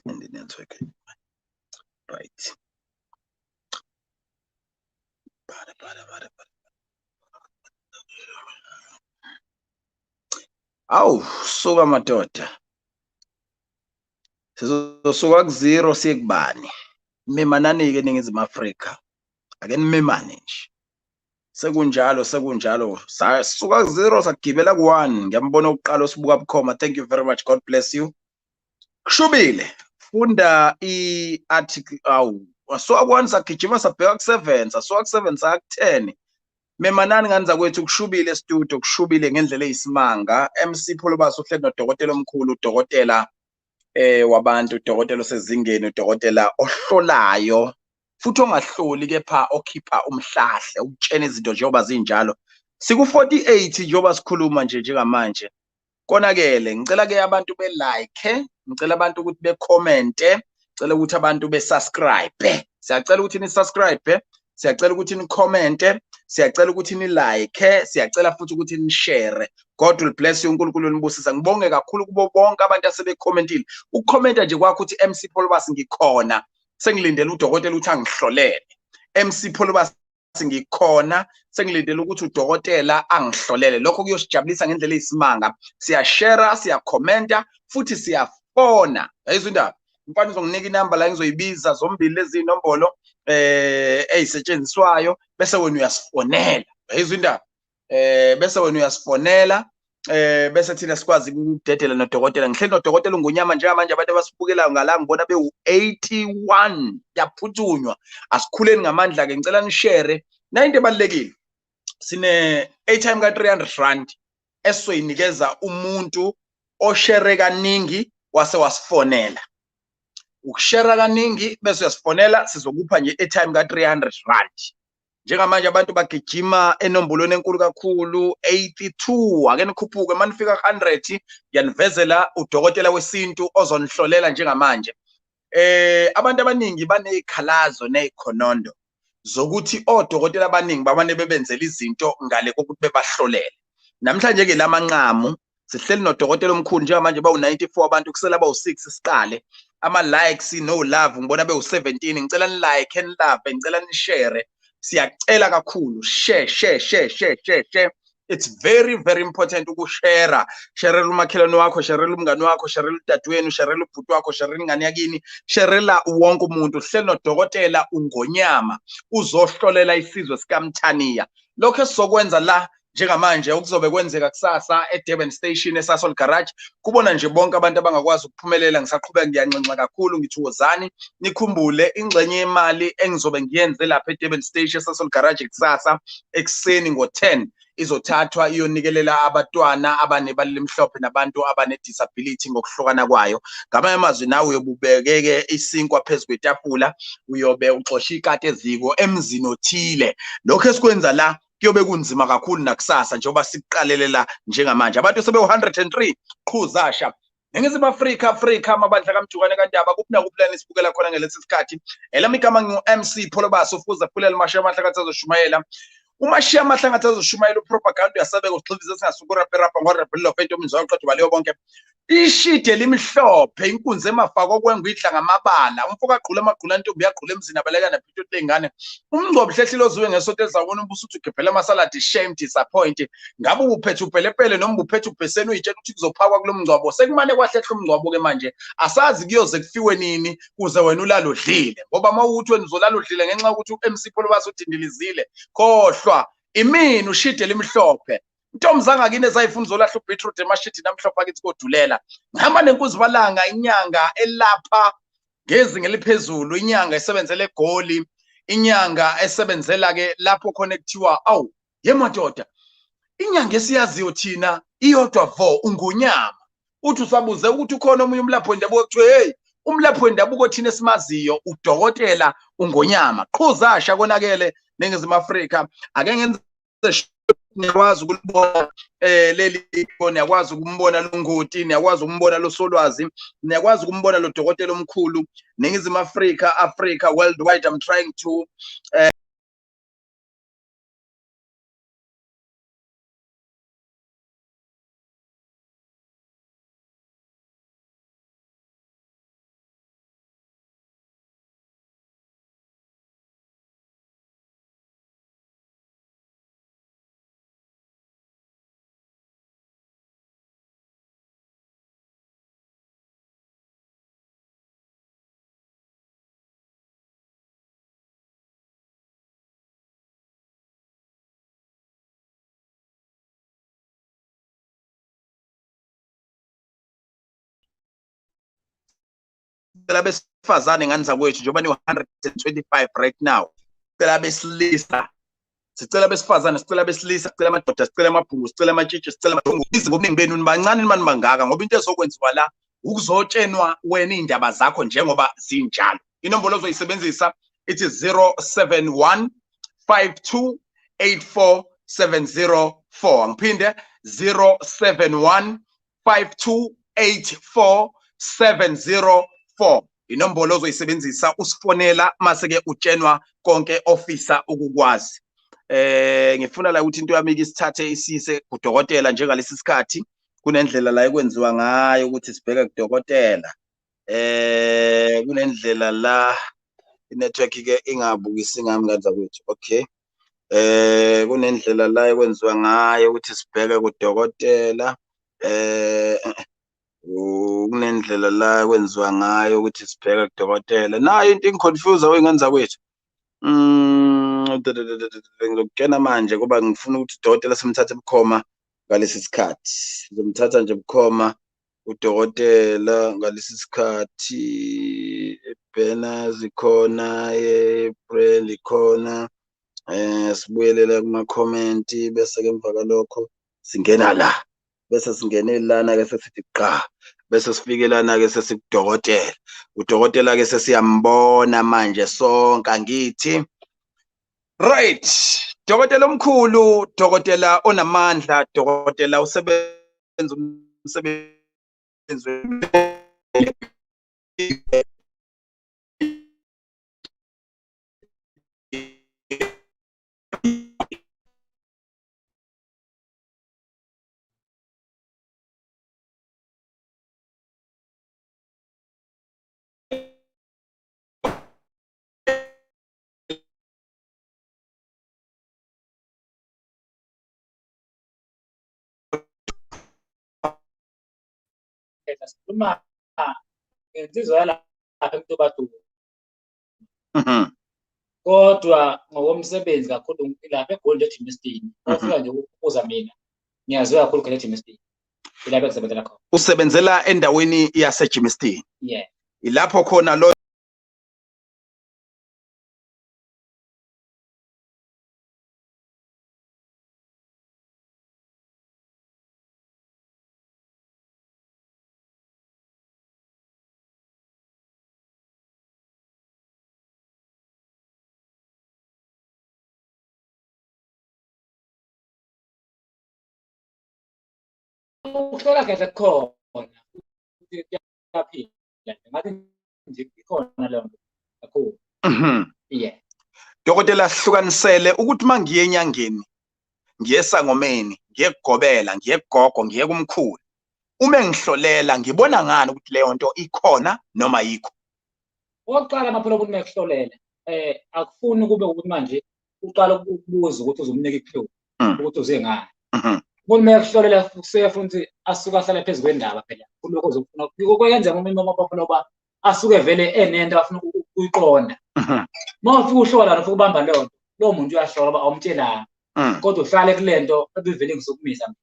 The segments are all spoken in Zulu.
in the network. Right. Awu, suka madoda. Sizosuka ku-0 siye kubani. Memanani-ke eNingizimu Afrika. Ake nimemane nje. Sekunjalo sasuka ku-0 sagibela ku-1. Ngiyambona oqala osibuka bukhoma. Thank you very much. God bless you. Kushubile. Funda i-article awu. Wasuka ku-1 sagijima sabheka ku-7, sasuka ku-7 saya ku-10. Memanani ngani zakwethu kushubile studio, kushubile ngendlela eyisimanga. MC Pholobaso uhleli nodokotela omkhulu, udokotela wabantu, udokotela osezingeni, udokotela ohlolayo futhi ongahloli kepha okhipha umhlahle ukutshena izinto njengoba zinjalo. Siku-48 njengoba sikhuluma nje njengamanje. Konakele ngicela-ke abantu be-like, ngicela abantu ukuthi be-commente, ngicela ukuthi abantu be-subscribe. Siyacela ukuthi ni-subscribe, siyacela ukuthi ni-commente, siyacela ukuthi ni-like, siyacela futhi ukuthi ni-share. God will bless you, uNkulunkulu unibusisa. Ngibonge kakhulu kubo bonke abantu asebecommentile. Ukucomenta nje kwakho ukuthi MC Pholobasi ngikhona, sengilindele udokotela uthi angihlolele. MC Pholobasi ngikhona, sengilindele ukuthi udokotela angihlolele. Lokho kuyosijabulisa ngendlela eyisimanga. Siyashare, siyakhomenta futhi siyafona. Yayizwa indaba? Mfana uzonginika inamba la ngizoyibiza zombili lezi nombolo ezisetshenziswayo bese wena uyasifonela. Yayizwa indaba? Bese wena uyasifonela bese thina sikwazi ukudedela nodokotela. Ngihleli nodokotela uNgonyama njengamanje abantu abasibukelayo ngala ngibona bewu-81 yaphuthunywa. Asikhuleni ngamandla ke ngicela ni-share. Na into ebalekile sine-airtime ka-R300 esizoyinikeza umuntu oshare kaningi wase wasifonela. Ukushare kaningi bese uyasifonela sizokupha nje airtime ka-R300. Njengamanje abantu bagijima enombolweni enkulu kakhulu 82. Ake nikhuphuke manifika 100 yanivezela udokotela wesintu ozonihlolela njengamanje. Abantu abaningi banezikhalazo nezikhonondo zokuthi odokotela abaningi babane bebenzela izinto ngale kokuthi bebahlolele. Namhlanje ke lamanqamu sihleli nodokotela omkhulu njengamanje bawu-94 abantu kusela bawu-6 siqale. Ama-likes no love ngibona bewu-17. Ngicela ni-like, ni-love, ngicela ni-share. Siyacela kakhulu share. It's very very important ukushare. Sharela umakhelwane wakho, sharela umngani wakho, sharela udadewenu, sharela ubhuti wakho, sharela ingane yakini, sharela wonke umuntu. Hleli nodokotela uNgonyama uzohlolela isizwe sikaMthaniya. Lokho esizokwenza la njengamanje okuzobe kwenzeka kusasa eDurban Station eSasol Garage. Kubona nje bonke abantu abangakwazi ukuphumelela. Ngisaqhubeka ngiyanxenxa kakhulu ngithi wozani nikhumbule ingxenye yemali engizobe ngiyenze lapha eDurban Station eSasol Garage kusasa ekseni ngo-10 izothathwa iyonikelela abantwana abanebala elimhlophe nabantu abane-disability ngokuhlukana kwayo. Ngamanye amazwi nawe uyobubekeke isinkwa phezu kwetafula, uyobe uxosha ikati eziko emzini othile. Lokho esikwenza la kuyobe kunzima kakhulu nakusasa njengoba sikuqalelela njengamanje. Abantu sebe-103 qhuzasha Ningizimu Afrika amabandla kaMjukwane kaNdaba kuphi nakuphi la nisibukela khona ngelesi sikhathi. Elami igama ngu-MC Pholobaso ufuza Phulela Mashiya Mahlakathi azoshumayela. UMashiya Mahlakathi azoshumayela upropaganda uyasabeka uxhivisa singasuka urapperappa ngoraphelelo fento umzwayo uqedwe baleyo bonke. Ishide limhlophe inkunzi emafako kwengwidla ngamabala umfoka aqhula amaqhula ntombi yaqhula emzini abaleka naphitho lengane. Umngcobo hlehlilo ozuwe ngesonto ezawona umbuso uthi ugebhela amasaladi shame disappoint. Ngabe ubuphethe upelepele noma ubuphethe ubheseni uyitshela ukuthi kuzophakwa kulomngcwabo. Sekumane kwahlehla umngcwabo ke manje asazi kuyoze kufiwe nini kuze wena ulalo udlile ngoba mawukuthi wena uzolala udlile ngenxa ukuthi uMC Pholobaso udindilizile khohlwa imini ushide limhlophe. Intombi zangakini ezayifuna uzolahla uBeetroot emashidi namhlophe akithi kodulela. Ngihamba nenkuzibalanga inyanga elapha ngezinga eliphezulu, inyanga esebenzele eGoli, inyanga esebenzela ke lapho khona ekuthiwa awu yemadoda. Inyanga esiyaziyo thina iyodwa vo uNgonyama. Uthi usabuze ukuthi ukhona omunye umlaphi wendabuko kuthiwe hey umlaphi wendabuko thina esimaziyo udokotela uNgonyama. Qhuzasha konakele Ningizimu Afrika. Ake ngenze niyakwazi ukulibona leli niyakwazi ukumbona loNgoti, niyakwazi ukumbona loSolwazi, niyakwazi ukumbona lo dokotela omkhulu Ningizimu Africa worldwide. I'm trying to Sicela besifazane ngani zakwethu njengoba ni-125 right now. Sicela besilisa. Sicela besifazane, sicela besilisa, sicela amadoda, sicela amabhungu, sicela amatshitshi, sicela amadongo. Ngobuningi benu nibancane nimani bangaka ngoba into ezokwenziwa la ukuzotshenwa wena indaba zakho njengoba zinjalo. Inombolo ozoyisebenzisa ithi 071 5284704. Ngiphinde 071 5284704. Inombolo ozoyisebenzisa usifonela mase ke utshenwa konke ofisa ukukwazi. Ngifuna la ukuthi into yami isithathe isise kudokotela njengalesi sikhathi kunendlela la ekwenziwa ngayo ukuthi sibheke kudokotela. Kunendlela la inetwork ke ingabukisi ngami ngani zakwethu. Okay. Kunendlela la ekwenziwa ngayo ukuthi sibheke kudokotela. Kunendlela la ekwenziwa ngayo ukuthi sibheke kudokotela. Nayo into ingiconfuse wengane zakwethu. Ngizokutshena manje ngoba ngifuna ukuthi udokotela simthathe bukhoma ngalesi sikhathi. Ngizomthatha nje bukhoma udokotela ngalesi sikhathi. Bena zikhona, April ikhona. Sibuyelela kuma comment bese ke emva kalokho singena la. Bese singene lana ke sesithi qa. Bese sifikelana ke sesikudokotela. Udokotela ke sesiyambona manje sonke angithi. Right. Dokotela omkhulu, dokotela onamandla, dokotela usebenza umsebenzi Sikhuluma ngensizwa lapha eMtobatu. Kodwa ngokomsebenzi kakhulu lapha eGold Gymnastic. Ofika nje ukubuza mina. Ngiyaziwa kakhulu Gold Gymnastic. Ilapha kusebenzela khona. Usebenzela endaweni yase Gymnastic. Yeah. Ilapho khona lo Ukuhlola kahle khona. Kuyaphila. Ngathi nje ikhona leyo nto kakhulu. Yeah. Dokotela sihlukanisele ukuthi mangiye enyangeni, ngiye sangomeni, ngiye kugobela, ngiye kugogo, ngiye kumkhulu. Uma ngihlolela ngibona ngani ukuthi leyo nto ikhona noma yikho. Oqala amaphela ukuthi mekuhlolela akufuni kube ukuthi manje uqala ukubuza ukuthi uzomnika ikuphi ukuthi uze ngani. Uma ekuhlolela usefuna ukuthi asuke ahlala phezulu kwendaba phela kuloko uzofuna ukwenza umuntu amaphela oba asuke vele enento afuna ukuyiqonda. Mawufika uhlola nofuna ukubamba lo muntu uyahlola ba awumtshelanga. Kodwa uhlale kulento ebivele ngizokumisa.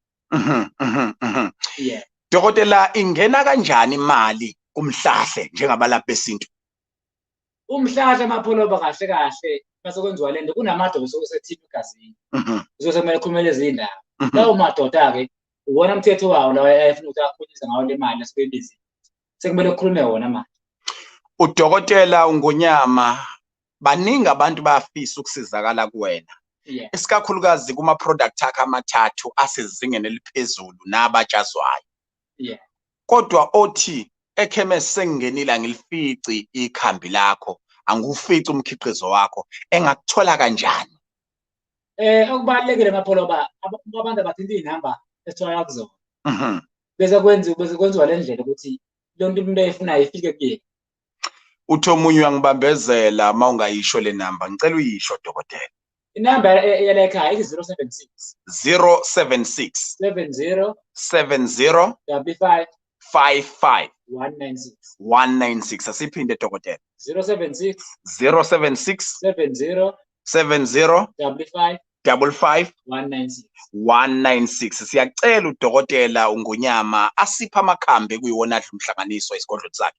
Yeah. Dokotela ingena kanjani imali kumhlahle njengabalaphi besintu? Umhlahla amapholoba kahle kahle mase kwenziwa lento kunamadoda okusethipha egazini. Uzosemele ukhulumele izindaba. Lawo madoda ke uwona umthetho wawo lawa ayefuna ukuthi akhulise ngawo le mali asebenzisa. Sekumele ukukhulume wona manje. Udokotela uNgonyama baningi abantu bayafisa ukusizakala kuwena. Isikakhulukazi kuma product akhe amathathu asezingeni eliphezulu nabatshazwayo. Yeah. Kodwa othi ekhemesi sengingenile ngilifici ikhambi lakho, angufici umkhiqizo wakho, engakuthola kanjani? Okubalekile mapholoba abantu abathinta inamba esithola kuzona. Bese kwenziwa le ndlela ukuthi lonke umuntu eyifunayo ifike kuyena. Uthi omunye uyangibambezela mawungayisho le namba, ngicela uyisho dokotela. Inamba yala ekhaya ithi 076 076 70 70 55 55 196 196. Asiphinde dokotela. 076 076 70 70 55 55 196 196. Siyacela udokotela uNgonyama asipha amakhambi kuyiwona adla umhlanganiso esigodlweni sakhe.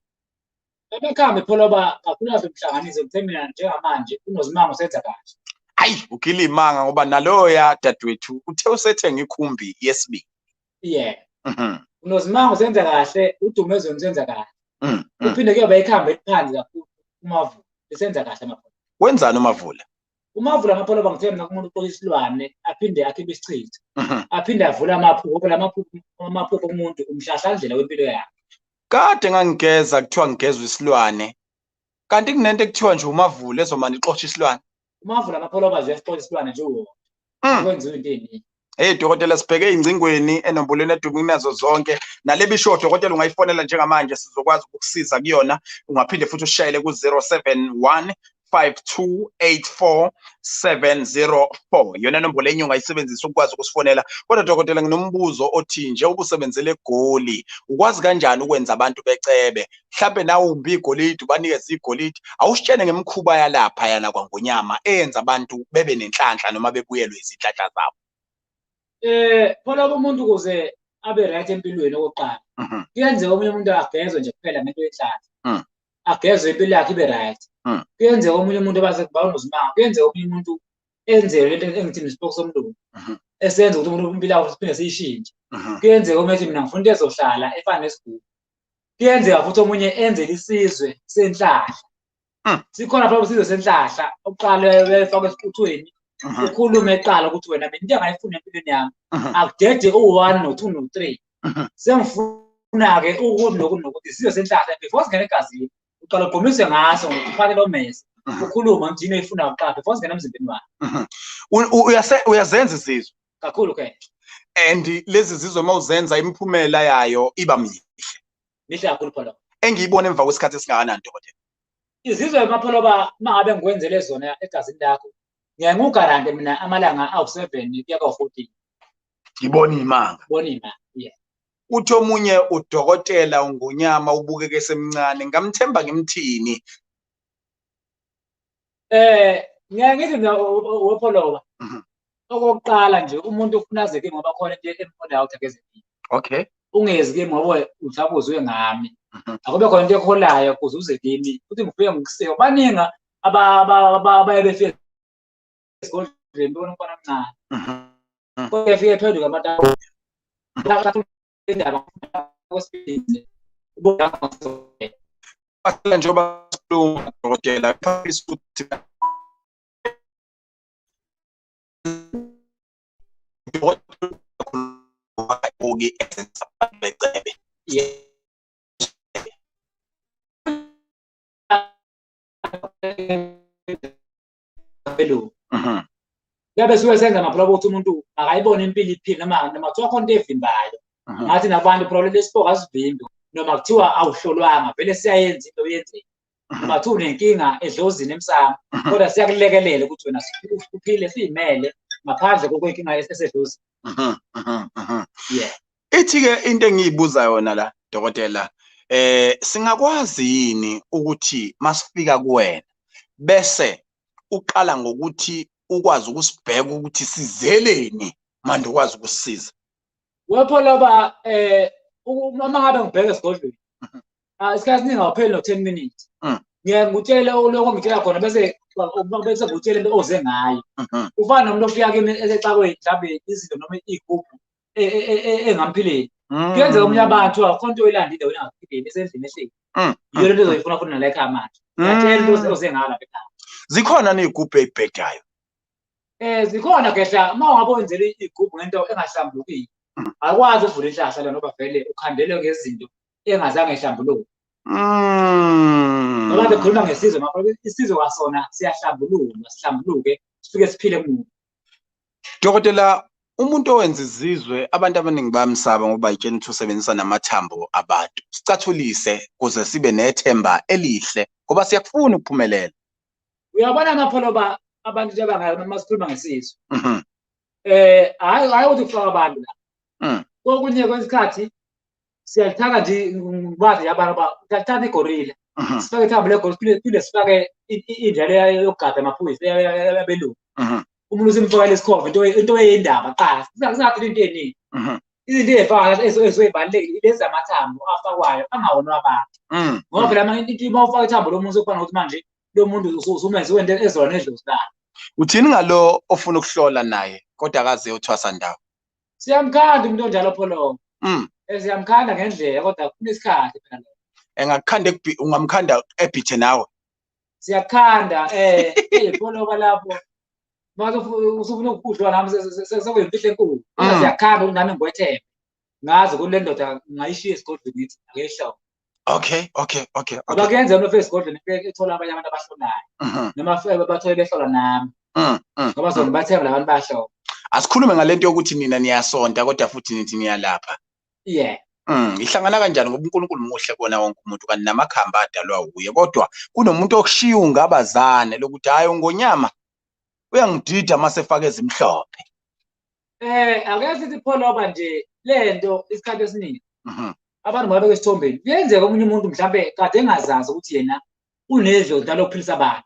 abekhambi pholoba kakhulu azomhlanganise kuthemina njengamanje unozimango senza kahle. Hayi ukila imanga ngoba naloya dadewethu uthe usethenga ikhumbi yesibili. Yeah. Unozimango senza kahle, uDumezweni senza kahle. Uphinde kuyoba ikhambi eliphansi kakhulu uMavula lisenza kahle amapholo. Wenzani uMavula? uMavula amapholo bangithemba kumuntu uqoqa isilwane aphinde akhiphe isichitho. Aphinde avule amaphupho, amaphupho kumuntu umhlahlandlela wempilo yakhe. Kade ngangigeza kuthiwa ngigezwe isilwane. Kanti kunento ekuthiwa nje uMavula ezomani ixoxa isilwane. uMavula amapholo bazo yasixoxa isilwane nje uwona. Akwenziwe into eningi. Hey dokotela sibheke ingcingweni enombolweni edumini nazo zonke nale bisho dokotela ungayifonela njengamanje sizokwazi ukukusiza kuyona ungaphinde futhi ushayele ku 071 5284704 yona nombolo enye ungayisebenzisa ukwazi ukusifonela. Kodwa dokotela nginombuzo othi nje ubusebenzele egoli ukwazi kanjani ukwenza abantu becebe mhlambe nawe umbi igolide ubanikeza igolide awusitshene ngemikhuba yalapha yana kwaNgonyama eyenza abantu bebe nenhlanhla noma bebuyelwe izinhlanhla zabo. Phela umuntu ukuze abe right empilweni okokuqala kuyenzeka omunye umuntu agezwe nje kuphela ngento yenhlanhla agezwe impilo yakhe ibe right. Kuyenzeka omunye umuntu abase bawunozimanga, kuyenzeka omunye umuntu enze lento engithini isipoko somlungu esenza ukuthi umuntu impilo yakhe siphinde siyishintshe. Kuyenzeka omunye ethi mina ngifuna into ezohlala efana nesiguli. Kuyenzeka futhi omunye enze isizwe senhlahla. Sikhona phela isizwe senhlahla oqala befaka esiquthweni ukhulume eqala ukuthi wena mina into engayifuna empilweni yami akudede u1 no2 no3 sengifuna-ke ukuthi isizwe senhlahla before singene egazini uqala ugqumise ngaso ngokuthi ufake lo mese ukhuluma nje into eyifuna uqala before singena emzimbeni wakhe. Uyazenza izizwe kakhulu ke and lezi zizwe mawuzenza imiphumela yayo iba mihle kakhulu phela engiyibona emva kwesikhathi esingakanani dokotela. Izizwe emapholoba mangabe ngikwenzele zona egazini lakho ngiyangugarante mina amalanga awu7 kuya ka14. Ngibona imanga. Bona imanga, yeah. Uthi omunye udokotela uNgonyama ubukeke semncane ngamthemba ngimthini? Ngiyakithi upholoba. Okokuqala nje umuntu ufunazeke ngoba khona into emkhona yawo thagezekile. Okay. Ungezi ke ngoba uthabuzwe ngami. Akube khona into ekholayo kuze uze kimi. Futhi ngifike ngikuseka baninga abaye befike esigodlweni bona khona mncane. Kodwa fike phezulu kwabantu. Indaba kwesibili. Asela njengoba sikhuluma dokotela phakathi ukuthi oke becebe. Yabe suke senza amapholo ukuthi umuntu akayibona impilo iphila noma kuthiwa khona into evimbayo. Ngathi nabantu problem lesipoko asivimbi noma kuthiwa awuhlolwanga vele siyayenza into oyenzeni. Noma kuthiwa unenkinga edlozini emsamo kodwa siyakulekelela ukuthi wena uphile siyimele ngaphandle kokwinkinga esedlozini. Yeah. Ithi-ke into engiyibuza yona la dokotela singakwazi yini ukuthi masifika kuwena bese uqala ngokuthi ukwazi ukusibheka ukuthi sizeleni manje ukwazi ukusisiza. Wepholoba uma ngabe ngibheka esigodlweni isikhathi siningi awupheli no10 minutes. Ngiyakutshela lokho ngitshela khona bese ngutshela into oze ngayo. Ufana nomuntu ofika kimi esexakweni mhlawumbe izinto noma igubhu engamphileni. Kuyenzeka omunye abantu akhona into oyilandile wena ngaphileni esendlini ehleli. Yiyo lento ozoyifuna futhi nala ekhaya manje. Ngiyatshela into oze ngayo lapha ekhaya. Zikhona nezigubhu ezibhedayo. Zikhona ngehla uma ungabe wenzele igubhu ngento engahlambulukile. Akwazi ukuvula ihlahla lona ngoba vele ukhandelwe ngezinto engazange ehlambuluke. Ngoba bekhuluma ngesizwe mapho isizwe kwasona siyahlambuluka sihlambuluke sifike siphile kumuntu. Dokotela umuntu owenza izizwe abantu abaningi bayamsaba ngoba itsheni usebenzisa namathambo abantu. Sicathulise kuze sibe nethemba elihle ngoba siyakufuna ukuphumelela. Uyabona amapholoba abantu nje abangayo masikhuluma ngesizwe. Hayi ukuthi kufaka abantu la. Kokunye kwesikhathi siyalithaka nje ngbazi yabantu uthatha igorilla. Sifake ithambo legorilla phinde sifake indlela yokugada amaphoyisa yabelungu. Umuntu usimfaka lesikhova into eyindaba qala. Singathi into eningi. izinto ey'faka ezibalulekile lezi amathambo afakwayo angawona abantu ngoba phela manje uma ufaka ithambo lomuntu sokufana nokuthi manje lo muntu usumenze wento ezona edlozi lakhe. Uthini ngalo ofuna ukuhlola naye kodwa akaze uthwasa ndawo? Siyamkhanda umuntu onjalo pholo. Siyamkhanda ngendlela kodwa kufuna isikhathi phela. Engakukhanda ungamkhanda ebhithe nawe. Siyakukhanda pholo balapho. Manje usufuna ukudlwa nami sekuyimfihlo enkulu. Kodwa siyakukhanda ukuthi nami ngwethembe. Ngazi ukuthi le ndoda ngayishiya esigodlweni ngithi akehlo. Okay. Ngoba kuyenzeka uma ufika esigodlweni ethola abanye abantu abahlolayo. Noma bathole behlola nami. Ngoba zona bathemba labantu bayahlola. Asikhulume ngalento yokuthi nina niyasonta kodwa futhi nithi niyalapha. Yeah. Ihlangana kanjani ngoba uNkulunkulu muhle kona wonke umuntu kanti namakhamba adalwa uye kodwa kunomuntu okushiya ungabazane lokuthi hayi uNgonyama uyangidida mase efaka ezimhlophe. Ake sithi pholoba nje lento isikhathi esiningi. Abantu ngoba besithombeni kuyenzeka omunye umuntu mhlambe kade engazazi ukuthi yena unedlozi njalo ukuphilisa abantu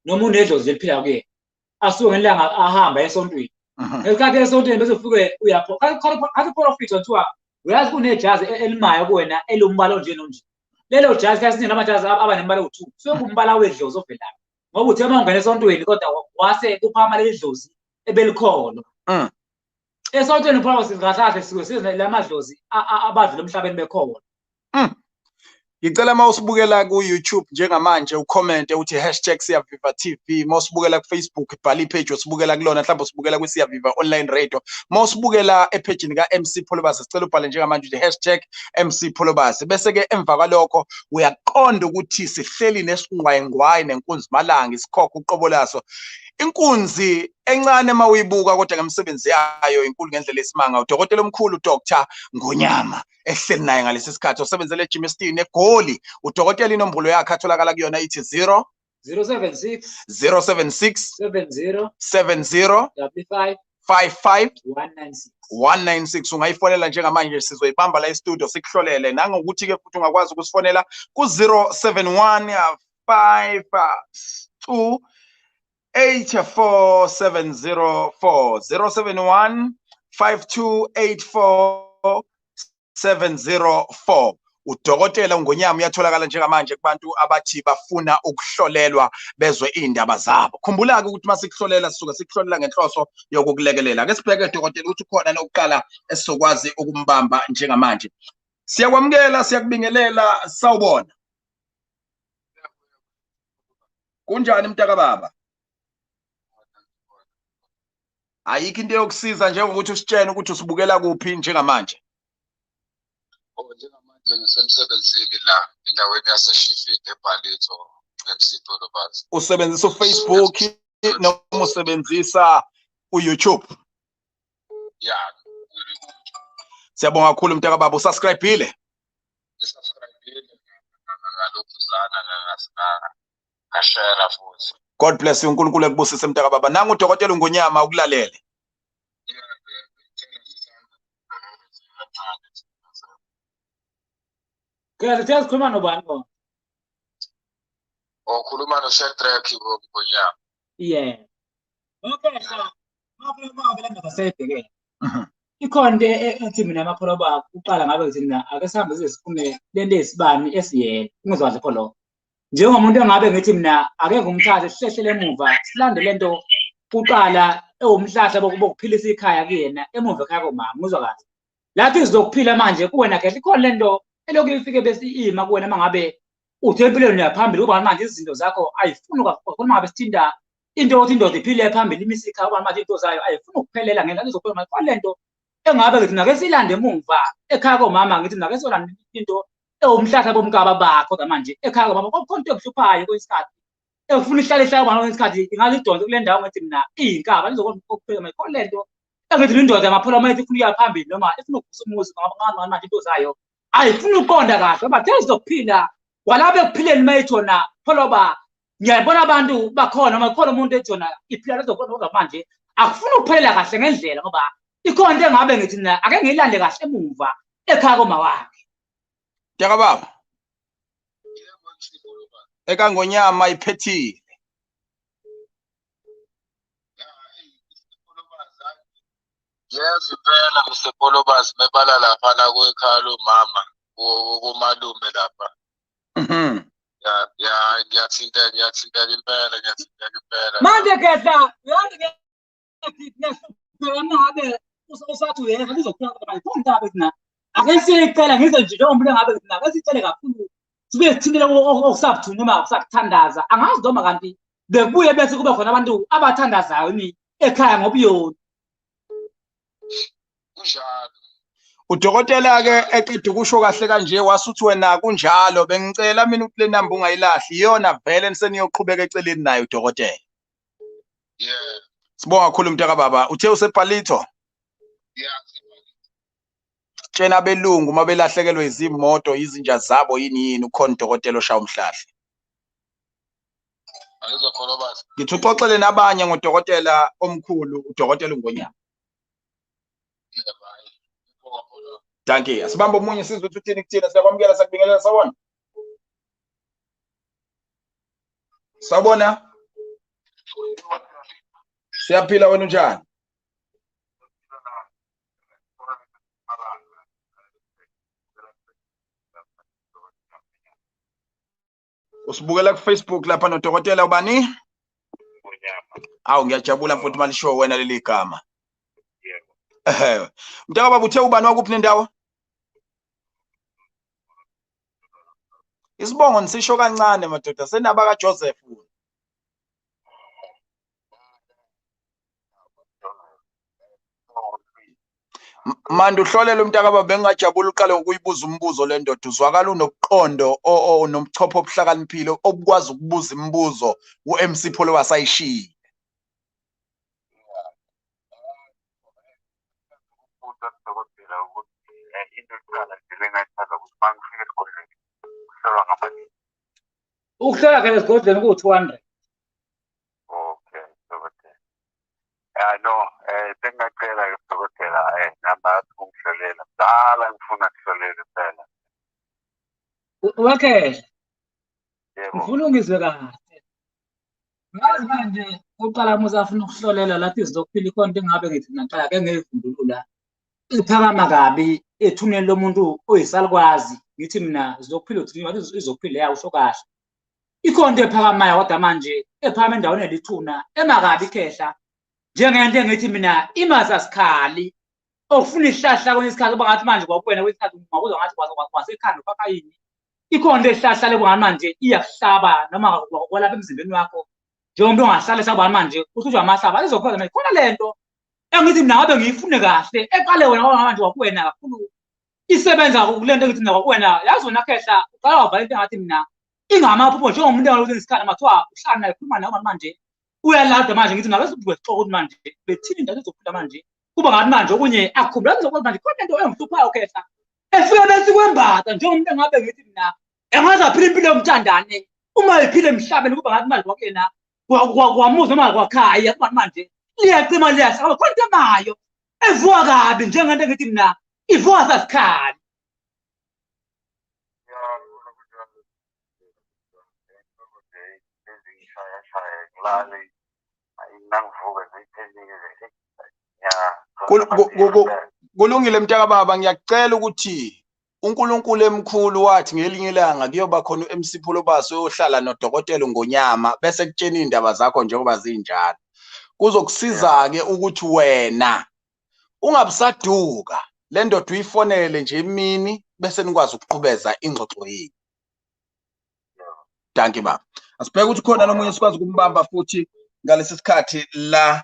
noma unedlozi eliphila kuyena asuke ngelanga ahamba esontweni ngesikhathi esontweni bese ufike uyapho athi profit kuthiwa uyazi kunejazi elimayo kuwena elombala onje nonje lelo jazi kasiningi amajazi aba nembala u2 sokumbala wedlozi ovelayo ngoba uthe uma ungena esontweni kodwa wase kuphama leli dlozi ebelikhona esontweni phakathi sizikahle sisuke size lamadlozi abadlula emhlabeni bekhona. Ngicela mawusibukela ku YouTube njengamanje ucommente uthi #siyaviva.tv mawusibukela ku Facebook ibhala ipage usibukela kulona mhlawumbe usibukela ku Siyaviva online radio mawusibukela epagini ka MC Pholobase sicela ubhale njengamanje uthi #MC Pholobase bese ke emva kwalokho uyaqonda ukuthi sihleli nesingqwayengqwayi nenkunzi malanga isikhokho uqobo laso inkunzi encane mawuyibuka kodwa ngemsebenzi yayo inkulu ngendlela esimanga udokotela omkhulu Dr. Ngonyama ehleli naye ngalesi sikhathi osebenzele eGymnastic eGoli udokotela inombolo yakhe atholakala kuyona ithi 076 70 55 196 ungayifonela njengamanje sizoyibamba la e-studio sikuhlolele nangokuthi ke futhi ungakwazi ukusifonela ku 071 52 84704 071 5284 704 udokotela uNgonyama uyatholakala njengamanje kubantu abathi bafuna ukuhlolelwa bezwe indaba zabo. Khumbula ukuthi masikuhlolela sisuka sikuhlolela ngenhloso yokukulekelela. Ake sibheke dokotela ukuthi ukhona lokuqala esizokwazi ukumbamba njengamanje. Siyakwamukela siyakubingelela sawubona. Kunjani mntaka baba? Ayikho into yokusiza njengokuthi usitshene ukuthi usibukela kuphi njengamanje. Njengamanje ngisemsebenzini la endaweni yaseSheffield eBalito MC Pholobase. Usebenzisa uFacebook noma usebenzisa uYouTube? Yeah. Siyabonga kakhulu mntaka baba usubscribeile? Ngisubscribeile ngalokhuzana ngashare futhi. God bless you uNkulunkulu ekubusise mntaka baba. Nangu udokotela uNgonyama ukulalele. Ke sikhuluma nobani bona? Ukhuluma noShadrack Ngonyama. Yeah. Okay so mapho vele ngasebhekene. Ikhona into ethi mina amapholoba uqala ngabe ngithi mina ake sihambe sizifume lento esibani esiyena ungizwa kahle pholo. Njengomuntu engabe ngithi mina ake ngumthathe sihlehlele emuva silande lento uqala ewumhlahla bokuphilisa ikhaya kuyena emuva ekhaya komama ngizwa kahle. Lapho izizokuphila manje kuwena kahle ikhona lento elokhu ifike bese ima kuwena mangabe uthe empilweni yaphambili kuba manje izinto zakho ayifuni kakhulu mangabe sithinda into othi indoda iphile phambili imisi ikhaya kuba manje into zayo ayifuni ukuphelela ngendlela izophela manje khona lento engabe ngithi nake silande emuva ekhaya komama ngithi nake solanda into ewumhlahla bomkaba bakho kodwa manje ekhaya komama konke into ekuhluphayo kwesikhathi ekufuna ihlale ehlaya kwalo ngesikhathi ingazidonsa kule ndawo ngithi mina iyinkaba lizokwazi ukuphela manje khona lento engithi indoda yamapholo amayithi ifuna ukuya phambili noma ifuna ukuvusa umuzi ngaba manje into zayo ayifuni ukuqonda kahle ngoba thezi zokuphila kwalapha ekuphileni mayithona pholoba ngiyabona abantu bakhona noma khona umuntu ethona iphila lezokhona kodwa manje akufuni ukuphelela kahle ngendlela ngoba ikhona into engabe ngithi mina ake ngiyilande kahle emuva ekhaya koma wakhe. Mntaka baba. Eka Ngonyama iphethile. Yes, impela Mr. Polobazi mebala lapha la kwekhaya umama kumalume lapha. Ya ngiyathinta impela manje kehla ngabe usathi uyena ngizokhuluma manje konke thina ake sicela ngize nje njengomuntu engabe thina ake sicele kakhulu sibe sithintile okusabuthunga noma okusakuthandaza angazi noma kanti bekubuye bese kube khona abantu abathandazayo ni ekhaya ngobuyona kunjalo. Udokotela ke eqeda ukusho kahle kanje wasuthi wena kunjalo bengicela mina ukuthi le number ungayilahli iyona vele niseniyoqhubeka eceleni nayo udokotela. Yeah. Sibonga kakhulu mntaka baba uthe usepalito. Yeah. Tshena abelungu uma belahlekelwe izimoto izinja zabo yini ukhona udokotela oshaya umhlahlo. Alizokhona bazi. Ngithi uxoxele nabanye ngodokotela omkhulu udokotela uNgonyama. Danke. Asibambe omunye sizwe ukuthi uthini kuthina siyakwamukela sakubingelela sawona. Sawubona. Siyaphila wena unjani? Usibukela ku Facebook lapha nodokotela ubani? Ngonyama. Awu ngiyajabula mfowethu malisho wena leli gama. Yebo. Mntaka baba uthe ubani wakuphi nendawo? Isibongo nisisho kancane madoda senaba ka Joseph. Manje uhlolela umntaka baba bengajabula uqale ukuyibuza umbuzo le ndoda uzwakala unobuqondo nomchopho obuhlakaniphile obukwazi ukubuza imibuzo uMC Pholo wasayishiya. ukuhlola khona esigodlweni ku200 Okay, dokotela. No, bengacela dokotela namba ukungihlolela. Dala ngifuna ukuhlolela phela. wakhehla Yebo. ngifuna ungizwe kahle ngazi manje uqala musafuna ukuhlolela lapho izizokuphila ikhonto engabe ngithi naqala ke ngeyivundulula iphakama kabi ethuneni lomuntu oyisalukwazi ngithi mina izokuphila uthi ngathi izokuphila yawo usho kahle ikhonto ephakamayo kodwa manje ephakama endaweni elithuna emakabi khehla njengento engithi mina imazasikhali okufuna isihlahla kwenye isikhathi kuba ngathi manje kwakuwena kwesikhathi ngakuzwa ngathi kwasekhanda ufaka yini ikhonto esihlahla lebungani manje iyakuhlaba noma kwalapha emzimbeni wakho njengomuntu ongahlala esabani manje usuthwa amahlaba izokhona manje khona lento engithi mina ngabe ngiyifune kahle eqale wena ngoba manje kwakuwena kakhulu isebenza kulento engithi mina kwakuwena yazi wena khehla uqala wavala into engathi mina ingamaphupho njengomuntu engaluze isikhala mathiwa uhlala naye khuluma nawe manje uyalada manje ngithi ngabe sibukwe sixoxa ukuthi manje bethini into ezophila manje kuba ngathi manje okunye akukhumbula ngizokwazi manje khona into engihluphayo khehla efika bese kwembata njengomuntu engabe ngithi mina engazaphila impilo yomthandane uma ephile emhlabeni kuba ngathi manje kwakuyena kwamuzi noma kwakhaya kuba manje liyacima liyasaba khona into emayo evuka kabi njengento engithi mina ivuka sasikhali Kulungile mntaka baba ngiyacela ukuthi uNkulunkulu emkhulu wathi ngelinye ilanga kuyoba khona uMC Pholo baso yohlala nodokotela uNgonyama bese kutshena indaba zakho njengoba zinjalo kuzokusiza ke ukuthi wena ungabusaduka le ndoda uyifonele nje emini bese nikwazi ukuqhubeza ingxoxo yini. Danke baba. Asibheke ukuthi khona nomunye sikwazi ukumbamba futhi ngalesi sikhathi la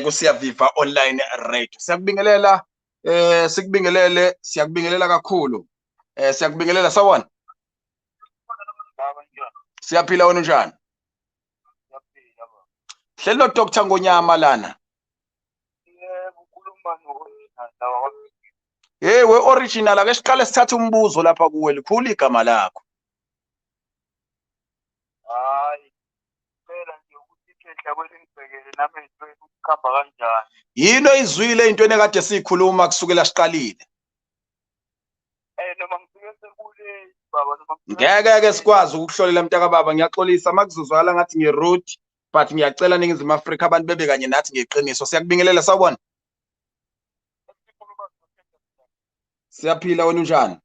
kusiyaviva online radio. Siyakubingelela siyakubingelela kakhulu. Siyakubingelela sawona. Siyaphila wena unjani? Siyaphila baba. Hleli no Dr. Ngonyama lana. Yebo ukhuluma no Hey we original ake siqale sithathe umbuzo lapha kuwe likhulu igama lakho. Hayi. Phela nje ukuthi khehla kwelingibhekele nami ukukhamba kanjani. Yini oyizwile into ekade sikhuluma kusukela siqalile? Noma ngifike sekule baba noma ngeke sikwazi ukuhlolela mntaka baba ngiyaxolisa makuzuzwakala ngathi ngeroute but ngiyacela ningizimu Afrika abantu bebe kanye nathi ngeqiniso siyakubingelela sawubona. Siyaphila wena unjani?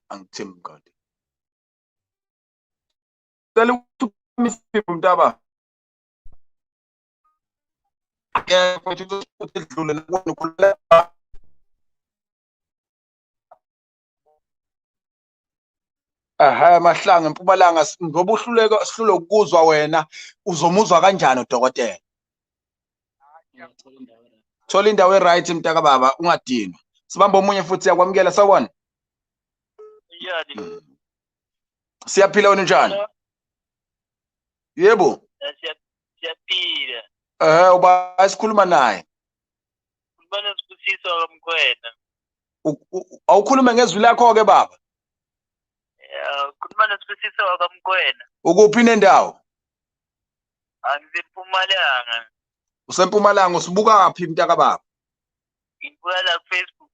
Angithembi kanti. Cela ukuthi umisiphi mntaba. Mfethu udlule nokukhuleka. Mahlanga eMpumalanga ngoba sihlule ukuzwa wena uzomuzwa kanjani udokotela? Thola indawo right mntaka baba ungadinwa. Sibamba omunye futhi siyakwamukela sawona. Siyaphila wena njani? Yebo. Siyaphila. Uba asikhuluma naye. Ubona Sibusiso kaMkwena. Awukhulume ngezwi lakho ke baba? Khuluma noSibusiso kaMkwena. Ukuphi nendawo? AngiseMpumalanga. Usempumalanga usibuka kaphi mntaka baba? Ngibuka la Facebook.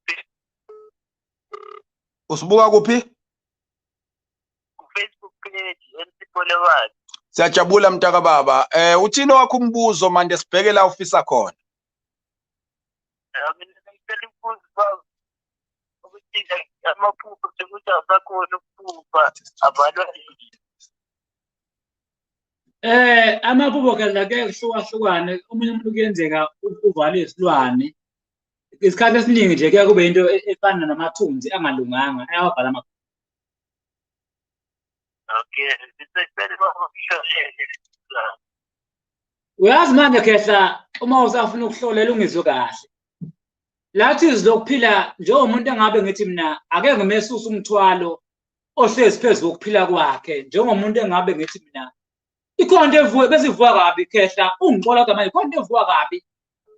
Usibuka kuphi? Facebook page eMsipolewani. Siyajabula mntaka baba. Uthini wakho umbuzo manje sibheke la ufisa khona? Mina ngicela ukubuza ukuthi amaphupho sekuthi asakhona ukuphupha abalwa. Amaphupho ke kuhlukahlukane omunye umuntu kuyenzeka uvale isilwane isikhathi esiningi nje kuya kube into efana namathunzi angalunganga ayawavala amaphupho. Okay, sicela bakusholele. Uyazi manje Khehla uma usafuna ukuhlolela ungizwe kahle lathi izilokuphila njengomuntu engabe ngithi mina ake ngimesusa umthwalo ohlezi phezulu kokuphila kwakhe njengomuntu engabe ngithi mina ikhonto evuke besivuka kabi Khehla ungixola kodwa manje ikhonto evuka kabi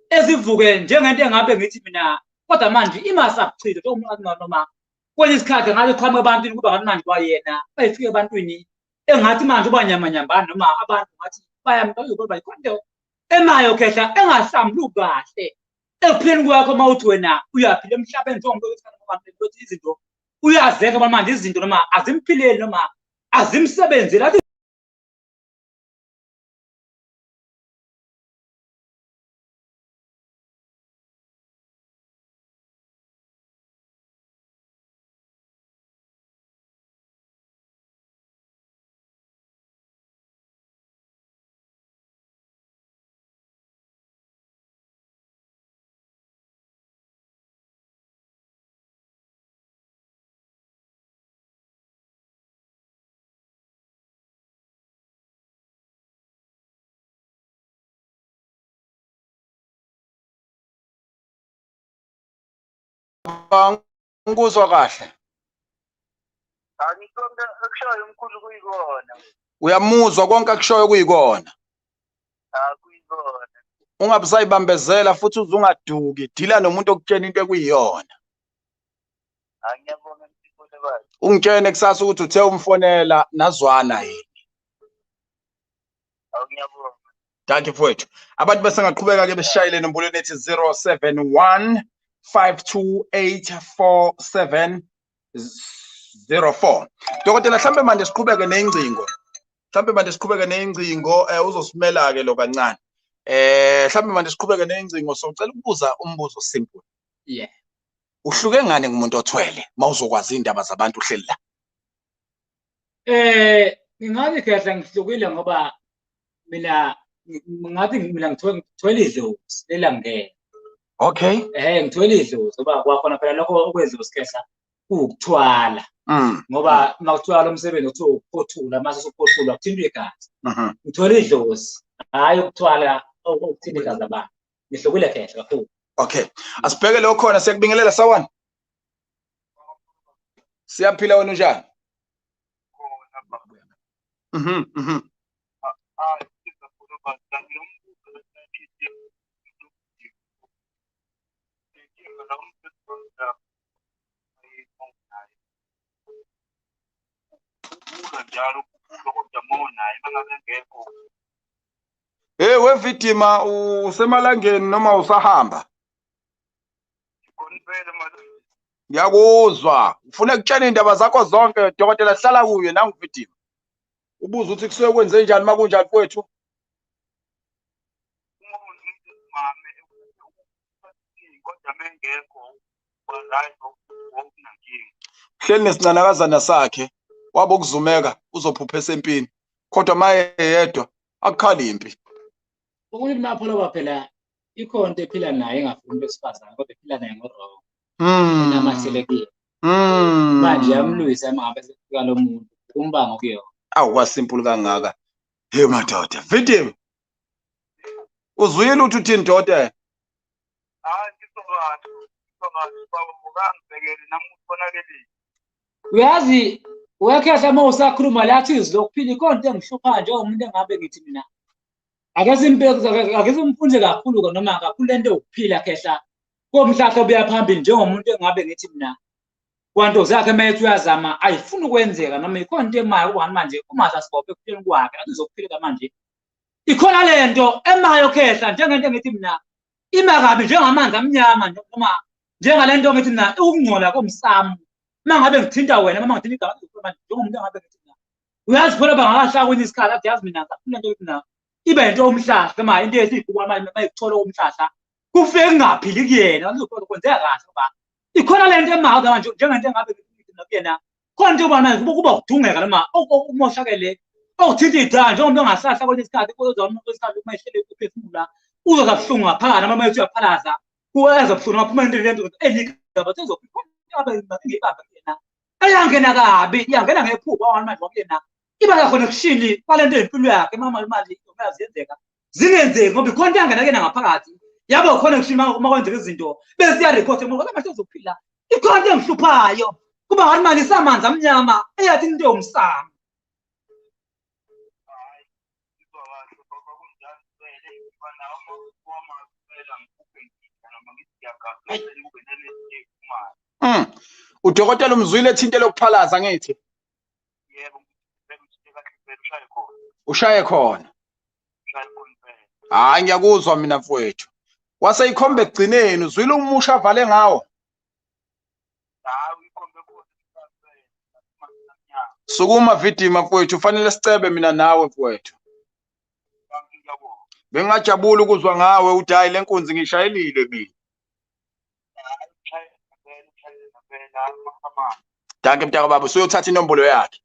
ezivuke njengento engabe ngithi mina kodwa manje imasabuchitha noma kwenye isikhathi ngabe qhamuka ebantwini kuba ngathi manje kwayena bayifike ebantwini engathi manje uba nyamanyambana noma abantu ngathi bayamqoqa kodwa ikhonto emayo Khehla engahlambuluki kahle ekuphileni kwakho uma uthi wena uyaphila emhlabeni njengomuntu izinto uyazeka manje izinto noma azimphileli noma azimsebenzeli athi Ngikuzwa kahle. Angiqonda akushoyo umkhulu kuyikona. Uyamuzwa konke akushoyo kuyikona. Kuyikona. Ungabe sayibambezela futhi uzungaduki dila nomuntu okutshena into ekuyiyona. Ngiyabonga Msipolewani. Ungitshene kusasa ukuthi uthe umfonela nazwana yini. Ngiyabonga. Thank you mfowethu. Abantu besengaqhubeka ke besishayile nombolo nethi 071 5284704. Dokotela mhlambe manje siqhubeke neingcingo. Mhlambe manje siqhubeke neingcingo uzosimela ke lo kancane. Mhlambe manje siqhubeke neingcingo socela ukubuza umbuzo simple. yeah. Uhluke ngani ngumuntu othwele mawuzokwazi indaba zabantu uhleli la? Ngingathi Khehla ngihlukile ngoba mina ngathi mina ngithwele idlozi lelangena. Okay. Ngithwele idlozi ngoba kwakhona phela lokho okwedlozi Khehla ukuthwala. Ngoba mawuthwala umsebenzi uthiwa ukuphothula mase usuphothula ukuthinta igazi. Ngithwele idlozi hayi ukuthwala ukuthinta igazi labantu. Ngihlukile Khehla kakhulu. Okay. Asibheke lo khona siyakubingelela sawona. Siyaphila wena unjani? Wevidima usemalangeni noma usahamba? Ngiyakuzwa. Ufuna ukutshena indaba zakho zonke dokotela hlala kuye nangividima. Ubuza ukuthi kusuke kwenze njani makunjani kwethu? kodwa mengekho right wokunankinga. Hleli nesinanakazana sakhe wabe ukuzumeka uzophupha esempini kodwa maye yedwa akukhali impi. Ukuthi napholo phela ikhonto ephila naye engafuni besifazane kodwa ephila naye ngoroho. Enamathele kuye. Manje yamlwisa uma ngabe sefika lo muntu umbanga kuyona. Awukwasimpulu kangaka. Hey madoda, victim. Uzwile uthi ndoda? Ngizokwazi baba mukangibhekele namuntu konakele. Uyazi uyakhehla uma usakhuluma lathi izwi lokuphila ikhonto engihluphayo njengomuntu engabe ngithi mina ake simfunde kakhulu noma kakhulu lento yokuphila khehla komhlahlo obuya phambili njengomuntu engabe ngithi mina kwanto zakhe mayethu uyazama ayifuni ukwenzeka noma ikhonto emayo kubani manje uma sasibophe ekuphileni kwakhe akuzokuphileka manje ikhona lento emayo khehla njengento engithi mina ima kabi njengamanzi amnyama noma njengalento ngithi mina ukungcola komsamo mangabe ngithinta wena mama ngithinta igama manje njengomuntu engabe ngithi mina uyazi phela bangakahlala kwenye isikhala athi yazi mina ngafuna into mina ibe into omhlahla manje into esikuba manje mayikuthola umhlahla kufike kungaphili kuyena uzokwazi ukwenzeka kahle ngoba ikhona lento emayo manje njengento engabe ngithi mina kuyena khona into yokuba manje kuba ukudungeka noma ukumoshakele okuthinta idala njengomuntu ongahlahla kwenye isikhathi uzozwa umuntu wesikhathi uma ehlele ukuphefumula uzoza buhlungu ngaphakathi noma mayethu uyaphalaza kuweza buhlungu ngaphuma into lento eligaba sezophila ngibamba kuyena ayangena kabi yangena ngephupho awani manje wakuyena iba khona kushini kwalento empilo yakhe mama imali ziyenzeka zingenzeki ngoba ikhona into yangena kuyena ngaphakathi yabo khona kushini uma kwenzeka izinto bese iyarecord ngoba manje uzophila ikhona into engihluphayo kuba ngathi manje isamanzi amnyama eyathi into yomsamo. Udokotela umzwile ethinte lokuphalaza ngithi. Yebo, ushaye khona. Hayi ngiyakuzwa mina mfowethu. Waseyikhombe egcineni uzwile umusha avale ngawo. Sukuma vidima mfowethu ufanele sicebe mina nawe mfowethu. Bengajabula ukuzwa ngawe uthi hayi lenkunzi ngishayelile mina. Danke mntaka baba usuyothatha inombolo yakhe.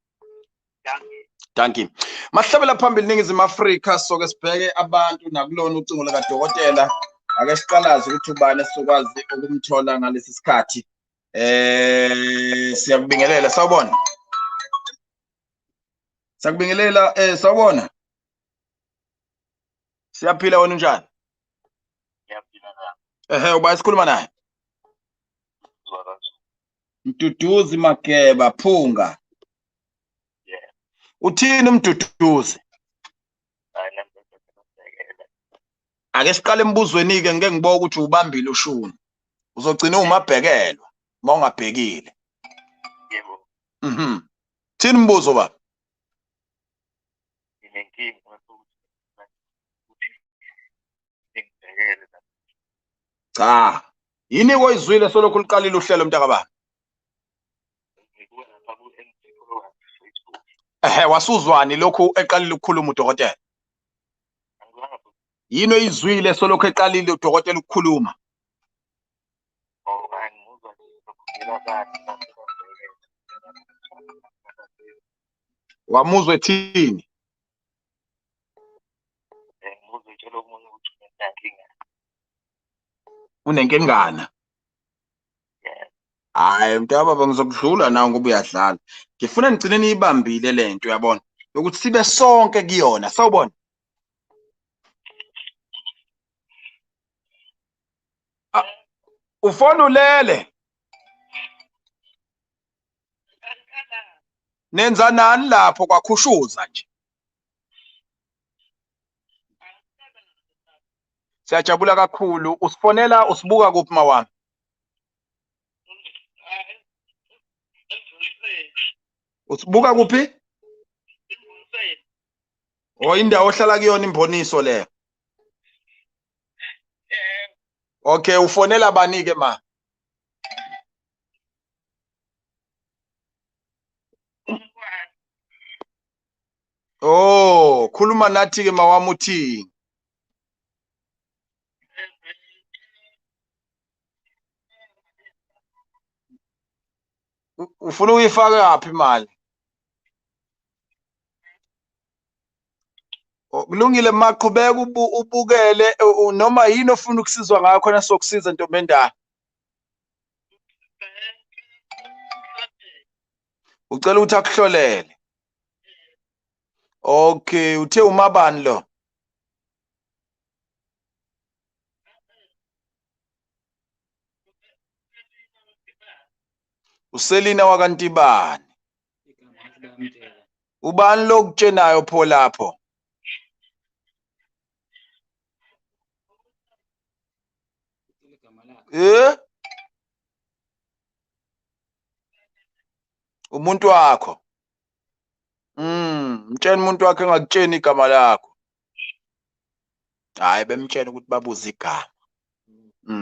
Danke. Mahlabela phambili ningizimu Afrika soke sibheke abantu nakulona ucingo likadokotela. Ake siqalaze ukuthi ubani esokwazi ukumthola ngalesi sikhathi. Siyakubingelela sawubona. Sakubingelela sawubona. Siyaphila wena unjani? Ngiyaphila uba sikhuluma naye. Mduduzi Mageba Phunga. Uthini umduduzi? Ake siqale embuzweni ke ngeke ngiboke ukuthi ubambile ushuni. Uzogcina umabhekelwa mawungabhekile. Yebo. Thini umbuzo baba? Nginenkinga ukuthi ngibhekele la. Cha. Yini koyizwile solokhu liqalile uhlelo mntaka baba? Ngikubona lapha ku-Facebook. Wasuzwani lokhu eqalile ukukhuluma udokotela? Yini oyizwile solokhu eqalile udokotela ukukhuluma? Wamuzwe thini? Unenkengana. Hayi mntaka baba ngizokudlula nawe ngoba uyadlala. Ngifuna ngigcine niyibambile lento uyabona. Ukuthi sibe sonke kuyona, sawubona? Ufona ulele. Nenza nani lapho kwakhushuza nje? Siyajabula kakhulu. Usifonela usibuka kuphi mawami? Usibuka kuphi? Indawo ohlala kuyona imboniso le. Okay, ufonela bani ke ma? Khuluma nathi ke mawami uthini? ufuna uyifaka yaphi imali? Kulungile maqhubeka ubukele noma yini ofuna ukusizwa ngayo khona sokusiza ntombi endala. Ucela ukuthi akuhlolele. Okay, uthe umabani lo? Uselina wakantibani. Ubani lo kutshenayo pho lapho? Umuntu wakho. Mtshela umuntu wakhe engakutsheni igama lakho. Hayi bemtshela ukuthi babuza igama.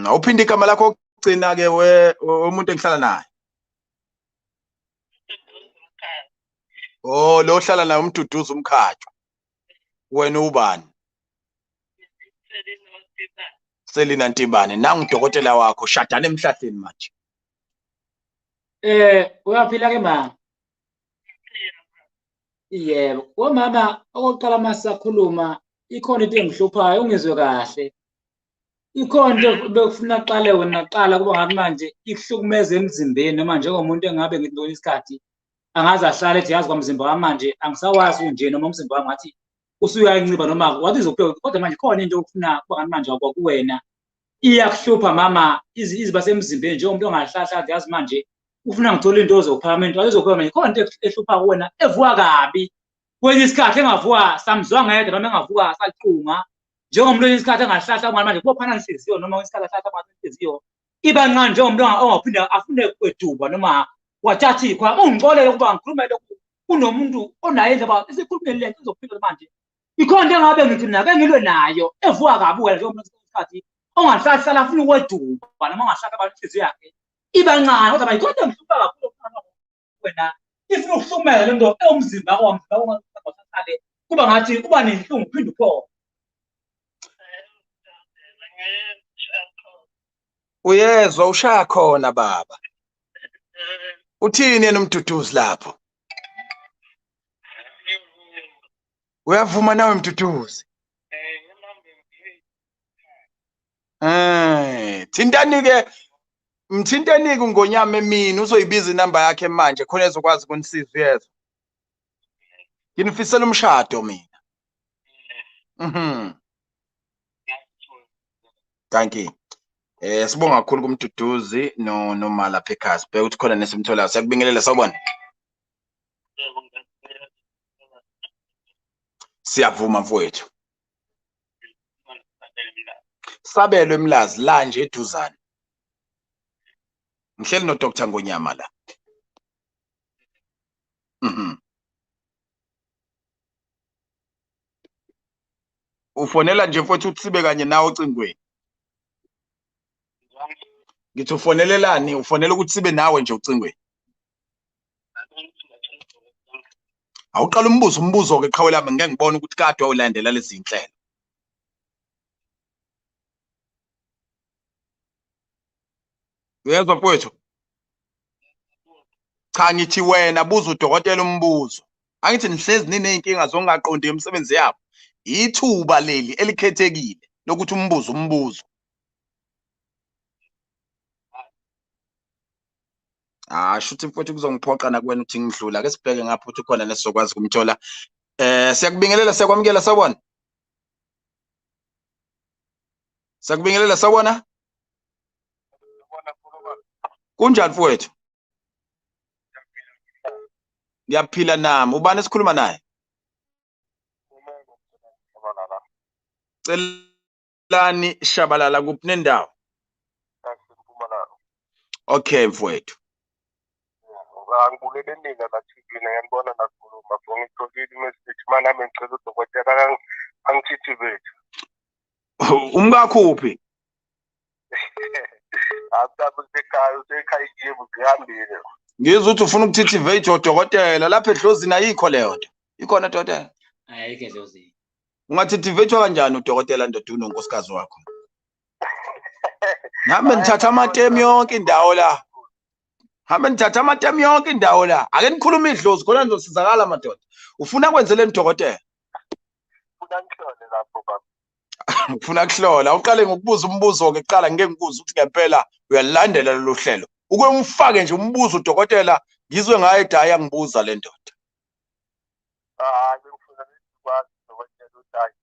Awuphinde igama lakho okugcina ke umuntu engihlala naye. Oh, lo hlala naye umduduza umkhathwa. Wena ubani? Selina Ntibane, nangu udokotela wakho, shadana emhlahleni manje. Uyaphila ke mama? Yebo, mama, okokuqala masisakhuluma, ikhona into engihluphayo, ungizwe kahle. Ikhona into bekufuna aqale wena kuqala kuba ngathi manje ikuhlukumeza emzimbeni noma njengomuntu engabe ngidlula isikhathi angaze ahlale ethi yazi kwamzimba wami manje angisawazi unje noma umzimba wami ngathi usuyayinciba noma wathi izopheka kodwa manje khona into okufuna kuba ngathi manje akwakuwena iyakuhlupha mama iziba semzimbeni njengomuntu ongahlahla yazi manje ufuna ngithola into ozophakameni into ezopheka manje khona into ehlupha kuwena evuka kabi kwenye isikhathi engavuka samzwanga yedwa noma engavuka saqhunga njengomuntu isikhathi engahlahla manje kubophana inhliziyo noma isikhathi ahlahla inhliziyo iba ncane njengomuntu ongaphinda afune kweduba noma wathatha ikhwa ungixolele ukuba ngikhulume lokhu kunomuntu onayo indaba isikhulumeni lento izophila manje ikhona into engabe ngithi mina ke ngilwe nayo evuka kabi wena njengomuntu isikhathi ongahlahla afuna ukweduba noma ongahlahla abantu inhliziyo yakhe iba ncane kodwa manje kodwa ngihlupa kakhulu wena ifuna ukuhlumela lento umzimba wami kuba ngathi kuba nenhlungu phinde uphole. Uyezwa ushaya khona baba. Uthini yena umduduzi lapho? Uyavuma nawe mduduzi? Thintani-ke mthinteni-ke uNgonyama emini uzoyibiza inamba yakhe manje khona ezokwazi ukunisiza uyezwa. Nginifisela umshado mina. Thank you. Sibonga kakhulu kumduduzi noma lapha ekhaya sibheka ukuthi khona nesimtholayo siyakubingelela sawubona. Siyavuma mfowethu. Sabelwe Mlazi la nje eduzane. Ngihleli no Dr. Ngonyama la. Ufonela nje mfowethu uthi sibe kanye nawe ocingweni. Ngithi ufonelelani? Ufonela ukuthi sibe nawe nje ocingweni. Awuqala umbuzo ke qhawe lami ngeke ngibone ukuthi kade wawulandela lezi zinhlelo. Uyezwa mfowethu? Cha ngithi wena buza udokotela umbuzo. Angithi nihlezi nineyinkinga zongaqondi emsebenzi yabo. Ithuba leli elikhethekile lokuthi umbuzo. Shuthi mfowethu kuzongiphoqa nakuwena ukuthi ngidlula. Ake sibheke ngapha ukuthi khona nesizokwazi kumthola. Siyakubingelela siyakwamukela sawubona. Siyakubingelela sawubona. Kunjani mfowethu? Ngiyaphila nami. Ubani esikhuluma naye? Celani Shabalala kuphi nendawo? Okay mfowethu. Angibukele nina la TV ngiyabona nakhuluma ngitholile imessage mana nami ngicela udokotela angithithibethe. Umkakuphi? Akusekhaya usekhaya ngihambile. Ngizwe ukuthi ufuna ukuthithivate udokotela lapha edlozini ayikho leyo nto. Ikhona dokotela? Ayikho edlozini. Ungathithivate kanjani udokotela ndoda unonkosikazi wakho? Nami ngithatha amatemi yonke indawo la. Hambe nithatha amatemu yonke indawo la. Ake nikhuluma idlozi khona nizosizakala madoda. Ufuna kwenzeleni dokotela? Ufuna ngihlole lapho baba. Ufuna kuhlola. Uqale ngokubuza umbuzo ke kuqala ngeke ngikuze ukuthi ngempela uyalandela lolu hlelo. Uke umfake nje umbuzo udokotela ngizwe ngaye daya ngibuza le ndoda. Ngifuna ukwazi dokotela uDayi.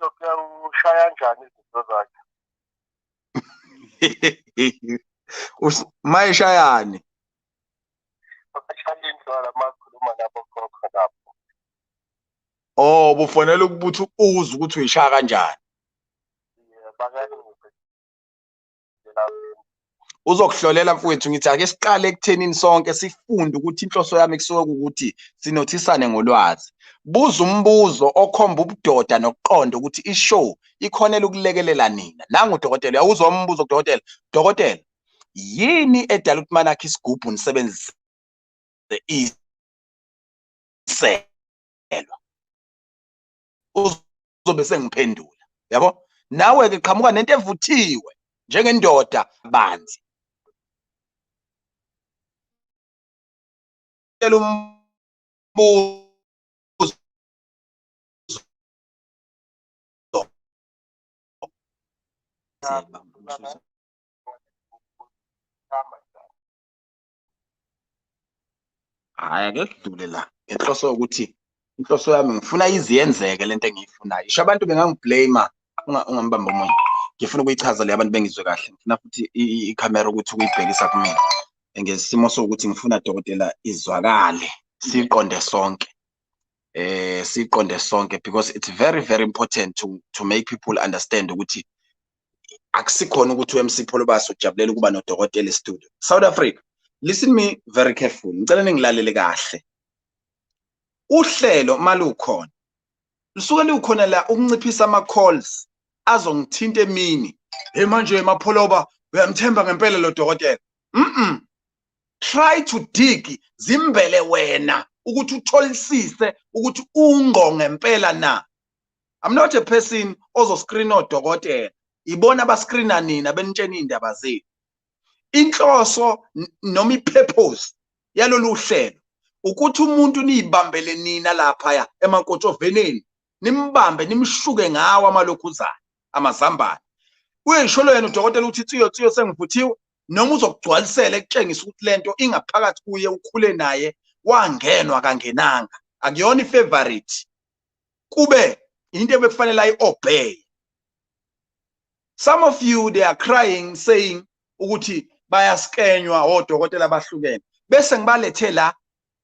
Dokotela ushaya kanjani izinto zakhe? Mayishayani. Abashayeli ndlela makhuluma nabo khokho lapho. Oh, bufonela ukubuthi uze ukuthi uyishaya kanjani. Bakanike. Uzokuhlolela mfowethu ngithi ake siqale ekuthenini sonke sifunde ukuthi inhloso yami kusuke ukuthi sinothisane ngolwazi. Buza umbuzo okhomba ubudoda nokuqonda ukuthi ishow ikhonela ukulekelela nina. Nangu udokotela uyawuzwa umbuzo kudokotela. Dokotela, yini edala ukuthi manakho isigubhu nisebenzise iselwa? Uzobe sengiphendula. Yabo? Nawe ke qhamuka nento evuthiwe njengendoda banzi. Umbuzo hayi ake kudlule la inhloso ukuthi inhloso yami ngifuna iziyenzeke lento engiyifunayo. Isho abantu bengangiblame ungambamba umoya. Ngifuna ukuyichaza le abantu bengizwe kahle. Ngifuna futhi ikhamera ukuthi ukuyibhekisa kumina. Ngesimo sokuthi ngifuna dokotela izwakale siqonde sonke. Siqonde sonke because it's very very important to make people understand ukuthi akusikhona ukuthi uMC Pholobasi ujabulela ukuba nodokotela e-studio. South Africa, listen me very carefully. Ngicela ningilalele kahle. Uhlelo malukhona. Lusuke lukhona la ukunciphisa ama calls azongithinta emini. Manje emapholoba uyamthemba ngempela lo dokotela. Try to dig zimbele wena ukuthi utholisise ukuthi ungo ngempela na. I'm not a person ozoscreen odokotela. Ibona abascreena nina benitshena indaba zenu. Inhloso noma ipurpose yalolu hlelo ukuthi umuntu niyibambele nina lapha emankotshoveneni nimbambe nimshuke ngawo amalokhuzana amazambane. Uyisholo yena udokotela uthi tsiyo sengivuthiwe noma uzokugcwalisela ekutshengisa ukuthi lento ingaphakathi kuye ukhule naye wangenwa kangenanga akuyona ifavorite kube into ebekufanele ayi-obey. Some of you they are crying saying ukuthi bayaskenywa odokotela abahlukene bese ngibalethe la.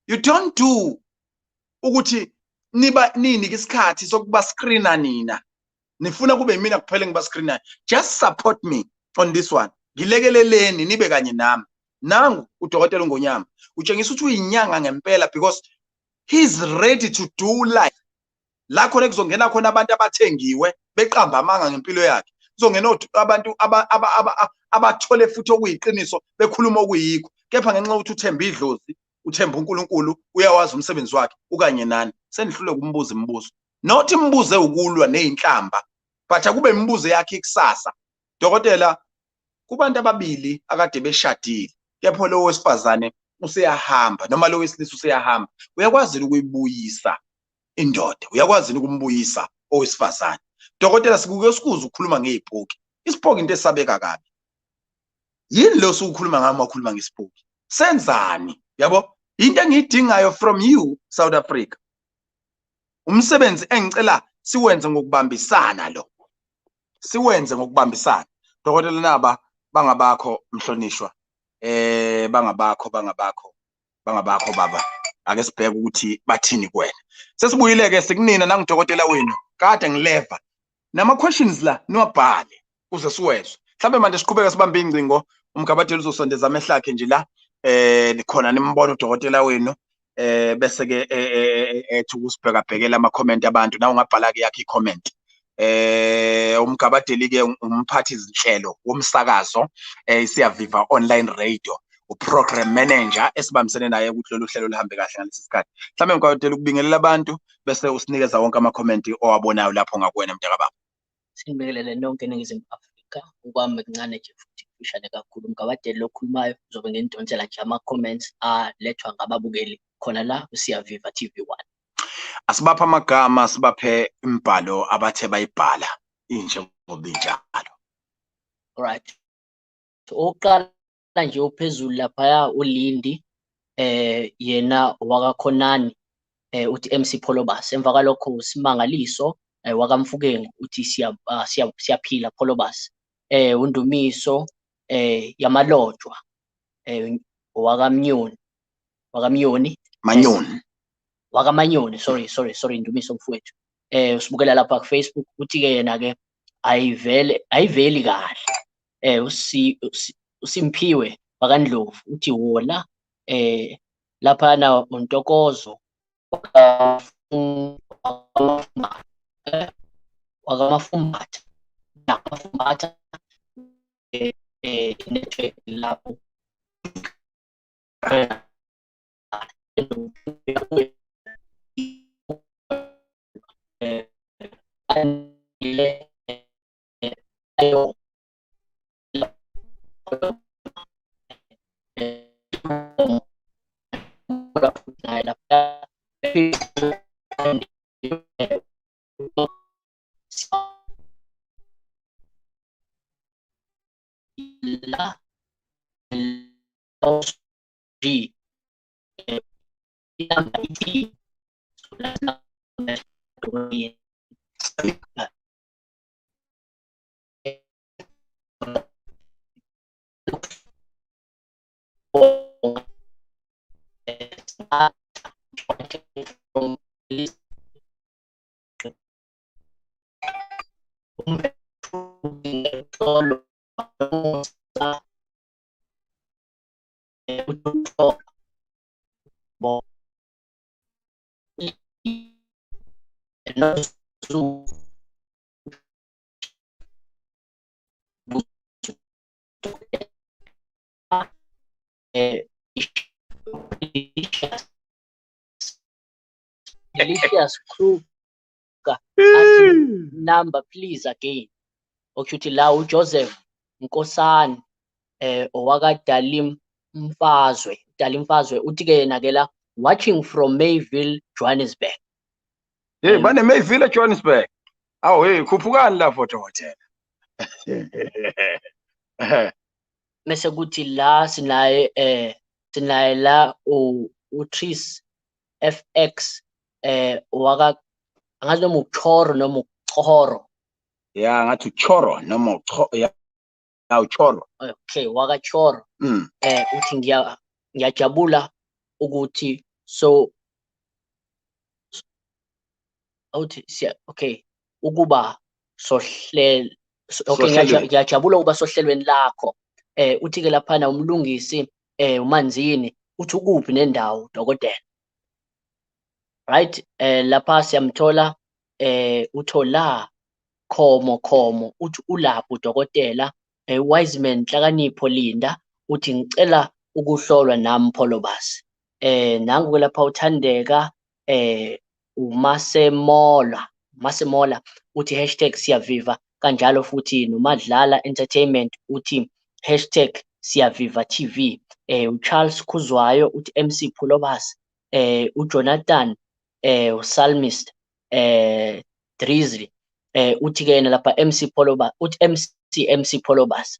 You don't do ukuthi ninike isikhathi sokuba screena nina. Nifuna kube mina kuphela ngiba-screenayo. Just support me on this one. Ngilekeleleni nibe kanye nami. Nangu udokotela uNgonyama utshengisa ukuthi uyinyanga ngempela because he's ready to do life. La khona kuzongena khona abantu abathengiwe beqamba amanga ngempilo yakhe. Kuzongena abantu abathole futhi okuyiqiniso bekhuluma okuyikho. Kepha ngenxa ukuthi uthemba idlozi, uthemba uNkulunkulu, uyawazi umsebenzi wakhe ukanye nani. Senihlule kumbuza imibuzo. Not imbuzo ukulwa nezinhlamba, but akube imibuzo yakhe ikusasa. Dokotela, kubantu ababili akade beshadile. Kepha lo wesifazane useyahamba noma lo wesilisa useyahamba. Uyakwazi ukuyibuyisa indoda. Uyakwazi ukumbuyisa owesifazane. Dokotela sikuke sikuza ukukhuluma ngeziphoki. Isiphoki into esabeka kabi. Yini lo sukhuluma ngama ukhuluma ngesiphoki? Senzani? Yabo? Into engiyidingayo from you South Africa. Umsebenzi engicela siwenze ngokubambisana lo. Siwenze ngokubambisana. Dokotela naba bangabakho mhlonishwa. Bangabakho baba. Ake sibheke ukuthi bathini kuwena. Sesibuyile ke sikunina nangudokotela wenu. Kade ngileva. Nama questions la niwabhale uze siwezwe. Mhlambe manje siqhubeka sibambe ingcingo umgabatheli uzosondeza amehlo akhe nje la khona nimbona udokotela wenu bese ke ethi ukusibheka bhekela ama comment abantu na ungabhala ke yakhe i-comment. Umgabadeli ke umphathi izinhlelo womsakazo isiyaviva online radio uprogram manager esibambisene naye ukuthi lolu hlelo lihambe kahle ngalesi sikhathi. Mhlambe umgabadeli ukubingelela abantu bese usinikeza wonke ama comment owabonayo lapho ngakuwena mntakababa. Sinibingelele nonke eNingizimu Afrika, ukwami kuncane nje futhi. emfishane kakhulu. Mgabadeli lokhulumayo uzobe ngenidonsela nje ama-comments alethwa ngababukeli khona la Siyaviva TV1. Asibaphe amagama, sibaphe imbhalo abathe bayibhala injengoba binjalo. Alright. So oqala nje uphezulu laphaya uLindi yena wakakhonani uthi MC Pholobas. Emva kalokho uSimangaliso wakamfukeng uthi siyaphila Pholobas. Undumiso yamalotshwa wakamnyoni wakamanyoni sorry Ndumiso mfowethu. Usibukela lapha ku Facebook uthi ke yena ke ayiveli kahle. USimphiwe wakandlovu uthi wona lapha na uNtokozo wakamafumbatha network lapho Delicious crew number please again. Okuthi la uJoseph Nkosana owaka Dalim Mfazwe uthi ke yena ke la watching from Mayville, Johannesburg. Hey, bane Mayville Johannesburg. Awu hey khuphukani la photo hotel. Mase kuthi la sinaye la uTris FX waka angazi noma uChoro noma uChoro. Yeah, ngathi uChoro noma uChoro. Okay, waka Choro. Uthi ngiyajabula ukuthi so okay ukuba sohlelo ngiyajabula ukuba sohlelweni lakho. Uthi ke laphana umlungisi uManzini uthi ukuphi nendawo dokotela. Right, lapha siyamthola uthola khomo uthi ulapho dokotela. Wiseman Nhlakanipho Linda uthi ngicela ukuhlolwa nami Pholobas. Nangu lapha uthandeka uMasemola uthi #siyaviva kanjalo futhi noMadlala Entertainment uthi #siyaviva TV. uCharles Khuzwayo uthi MC Pholobas. uJonathan uSalmist Drizzly uthi ke yena lapha MC Pholobas uthi MC Pholobas.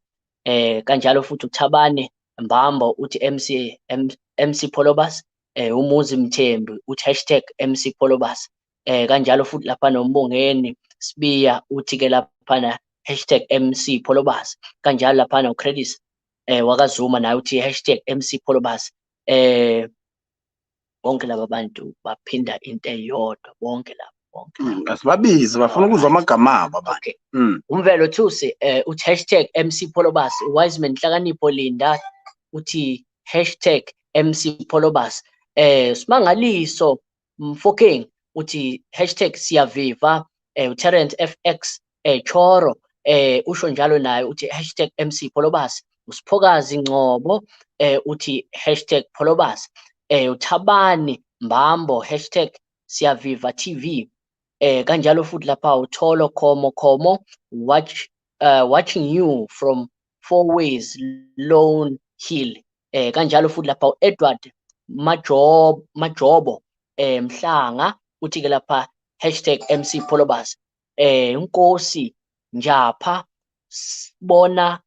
Kanjalo futhi uThabane Mbambo uthi MC Pholobas. Umuzi Mthembu uthi #MC Pholobas. Kanjalo futhi lapha noMbongeni Sibiya uthi ke lapha #MC Pholobas. Kanjalo lapha noCredis wakazuma naye uthi #MC Pholobas. Bonke laba bantu baphinda into eyodwa bonke laba bonke. Asibabize bafuna ukuzwa amagama abo abantu. Umvelo Thusi uthi #MC Pholobas. Wiseman Nhlakanipho Linda uthi #MC Pholobas. Simangaliso Mfokeng uthi #siyaviva. uTerrent FX Choro usho njalo naye uthi #MC Pholobas. uSiphokazi Ngcobo uthi #Pholobas. uThabani Mbambo #siyaviva TV. Kanjalo futhi lapha uTholo Khomo watching you from Fourways Lone Hill. Kanjalo futhi lapha Edward Majobo Mhlanga uthi ke lapha #MC Polobus. Nkosi Njapha bona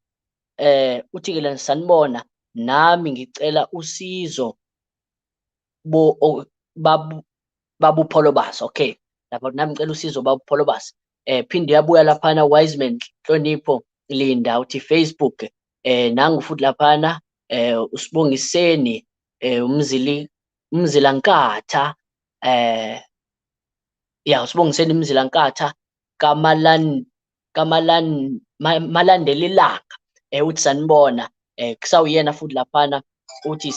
uthi ke la sanibona nami ngicela usizo babu Polobus. Okay, lapha nami ngicela usizo babu Polobus. Phinde yabuya laphana Wiseman Hlonipho Linda uthi Facebook nangu futhi laphana usibongiseni umzilankatha usibongiseni umzilankatha malandelelanga uthi sanibona kusawuyena futhi laphana uthi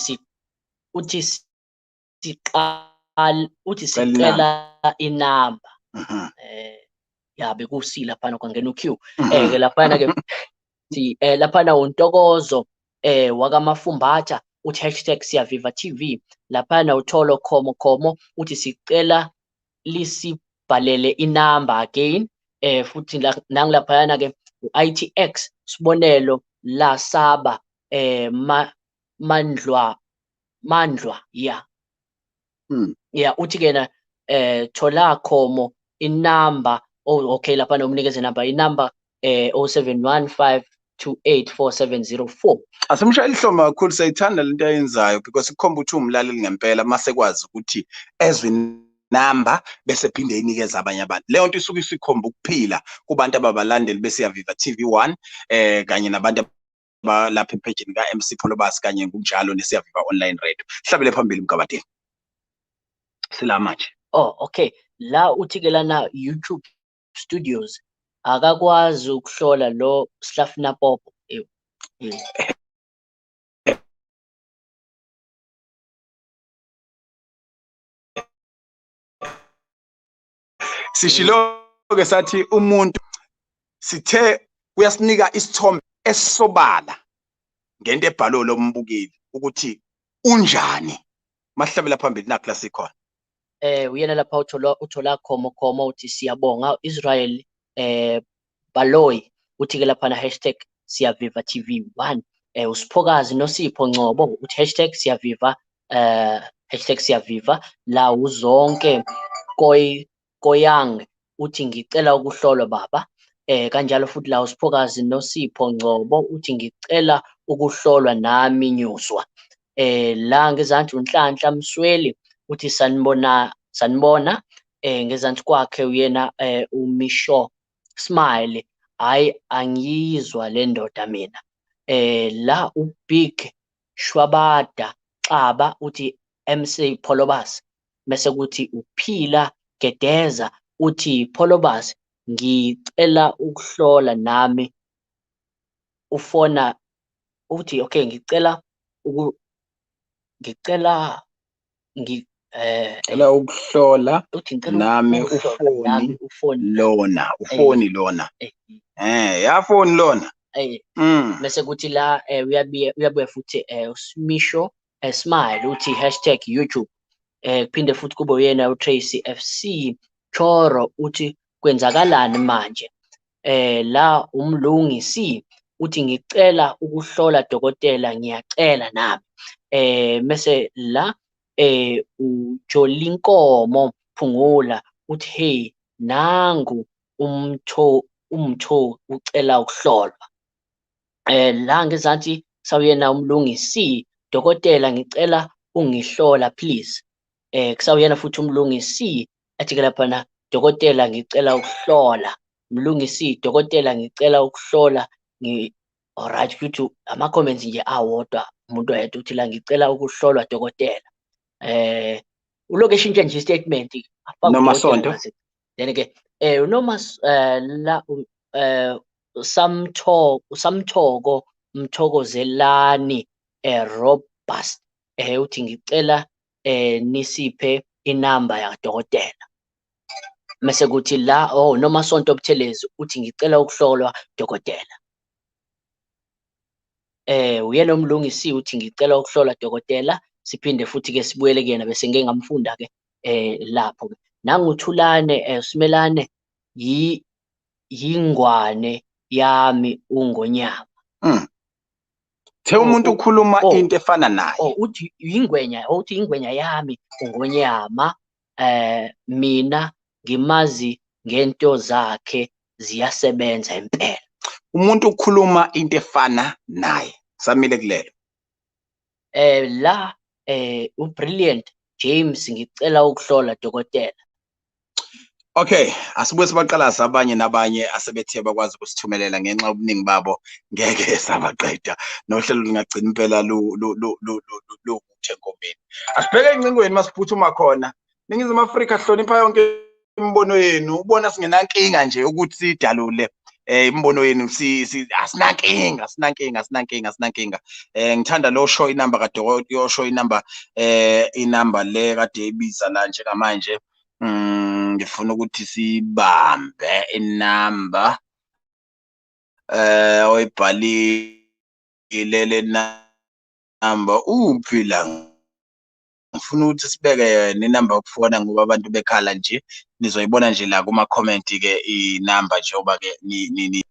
sicela inamba bekusila laphana kwangena uQ ke laphana ke laphana uNtokozo wakamafumbatha uthi #siyaviva TV. Laphana utholo khomo uthi sicela lisibhalele inamba again. Futhi nangilaphayana ke u-ITX Sibonelo la Saba Mandlwa uthi kena thola khomo inamba okay laphana umnikeze inamba 0715284704. Asimshayeli Hloma kakhulu, sayithanda lento ayenzayo because ikhomba ukuthi umlaleli ngempela mase kwazi ukuthi ezwe number bese phinde inikeza abanye abantu. Leyo nto isuke isikhomba ukuphila kubantu ababalandeli besiyaviva TV1 kanye nabantu lapha epageni ka-MC Polobus kanye ngokunjalo nesiyaviva online radio. Hlabele phambili Mgabadeni. Sila manje. Okay, la uthi ke lana YouTube Studios akakwazi ukuhlola lo Slafna Popo. Sishilo ke sathi umuntu sithe uyasinika isithombe esisobala ngento ebhalo lombukeli ukuthi unjani mahlabela phambili na class ikhona. Uyena lapha uthola khomo uthi siyabonga Israel Baloy uthi ke lapha na #siyaviva TV1. Usiphokazi Nosipho Ngcobo uthi #siyaviva #siyaviva la uzonke koyang uthi ngicela ukuhlolwa baba. Kanjalo futhi la usiphokazi Nosipho Ngcobo uthi ngicela ukuhlolwa nami nyuswa. La ngezansi uNhlanhla Msweli uthi sanibona ngezansi kwakhe uyena uMisho Smile hayi angiyizwa le ndoda mina. La uBig Shwabada Xaba uthi MC Polobus bese kuthi uphila Gedeza uthi Polobus ngicela ukuhlola nami ufona uthi okay ngicela ukuhlola nami ufoni lona yafoni lona bese kuthi la uyabuya futhi uSmisho Smile uthi #YouTube kuphinde futhi kube uyena uTracy FC Choro uthi kwenzakalani manje. La umlungisi uthi ngicela ukuhlola dokotela ngiyacela nami. Mase la uJolinkomo Phungula uthi hey nangu umtho ucela ukuhlolwa. La ngezansi sawuyena umlungisi dokotela ngicela ungihlola please. Kusawuyena futhi umlungisi athi ke lapha na dokotela ngicela ukuhlola. Mlungisi dokotela ngicela ukuhlola alright futhi ama comments nje awodwa umuntu oyedwa uthi la ngicela ukuhlolwa dokotela. Uloke eshintshe nje statement noma sonto then ke noma la Samthoko Mthokozelani Robust uthi ngicela nisiphe inamba yakadokotela. Mase kuthi la noma Sonto Buthelezi uthi ngicela ukuhlolwa dokotela. Uyena umlungisi uthi ngicela ukuhlolwa dokotela. Siphinde futhi ke sibuyele kuyena bese ngeke ngamfunda ke lapho ke nanguthulane Simelane yingwane yami uNgonyama. The umuntu ukhuluma into efana naye. Uthi ingwenya yami uNgonyama, mina ngimazi ngento zakhe ziyasebenza impela. Umuntu ukhuluma into efana naye. Samile kulelo. La uBrilliant James ngicela ukuhlola dokotela. Okay, asibuye sibaqalaza abanye nabanye asebethe bakwazi ukusithumelela ngenxa yobuningi babo ngeke sabaqeda nohlelo lingagcina impela luthengomeni. Asibheke incingweni masiphuthuma khona. Ningizimu Afrika hlonipha yonke imbono yenu. Ubona singenankinga nje ukuthi sidalule imbono yenu asinankinga. Ngithanda lo show inamba kadokotela, yo show inamba inamba le kade ibiza la njengamanje. Ngifuna ukuthi sibambe inamba oyibhalile le namba uphila. Ngifuna ukuthi sibeke yona inamba yokufona ngoba abantu bekhala nje nizoyibona nje la kuma comment ke inamba njengoba ke ni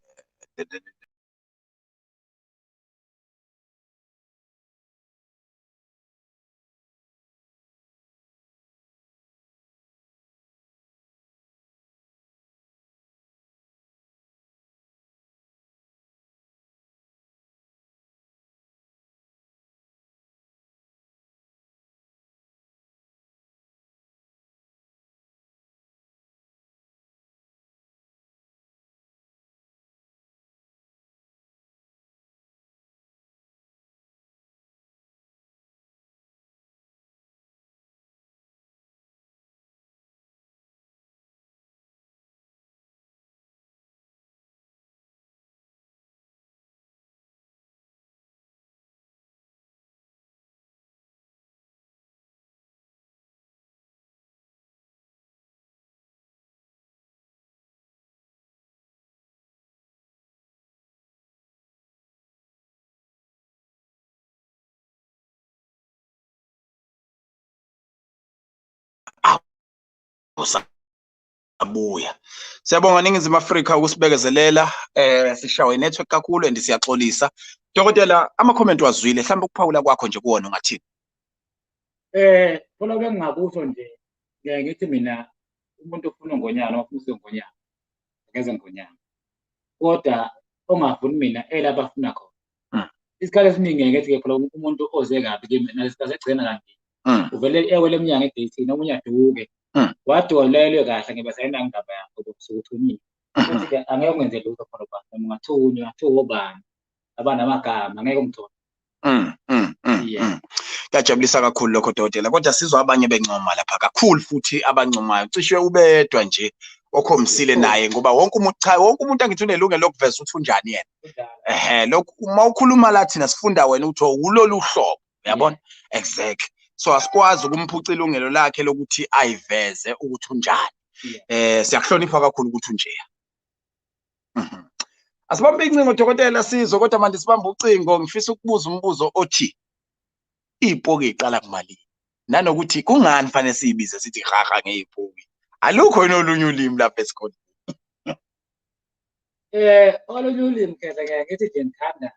abuya. Siyabonga Ningizimu Afrika ukusibekezelela. Sishawe network kakhulu and siyaxolisa. Dokotela, ama-comment wazwile, mhlawumbe ukuphawula kwakho nje kuwona ungathini? Phela bengingakusho nje ngithi mina umuntu ofuna uNgonyama ofuna uSengonyama ngeze Ngonyama. Kodwa ongafuni mina elapha afuna khona. Isikhathi esiningi ngithi ke phela umuntu oze kabi kimi nasikhathi egcina kanti uvele ewele eminyango edate nomunye aduke. Wadolelwe kahle ngibe sayina ngaba yakho bokusukuthunyiwe. Futhi ke angeke ngenze lutho khona ba ungathunywa obani abanamagama angeke umthole. Kuyajabulisa kakhulu lokho dokotela, kodwa sizwa abanye bencoma lapha kakhulu futhi abancomayo. Cishe ubedwa nje okhomsile naye ngoba wonke umuntu angithi unelungelo lokuveza ukuthi unjani yena. Lokho uma ukhuluma la thina sifunda wena uthi ulolu hlobo, uyabona? Exactly. So asikwazi ukumphuca ilungelo lakhe lokuthi ayiveze ukuthi unjani. Siyakuhlonipha kakhulu ukuthi unjeya. Asibambe incingo dokotela sizwe, kodwa manje sibambe ucingo. Ngifisa ukubuza umbuzo othi ipoki iqala kumalini, nanokuthi kungani fanele siyibize sithi haha ngeipoki. Alukho yini olunye ulimi lapha esikoleni? Olunye ulimi ke ngithi nje ngithanda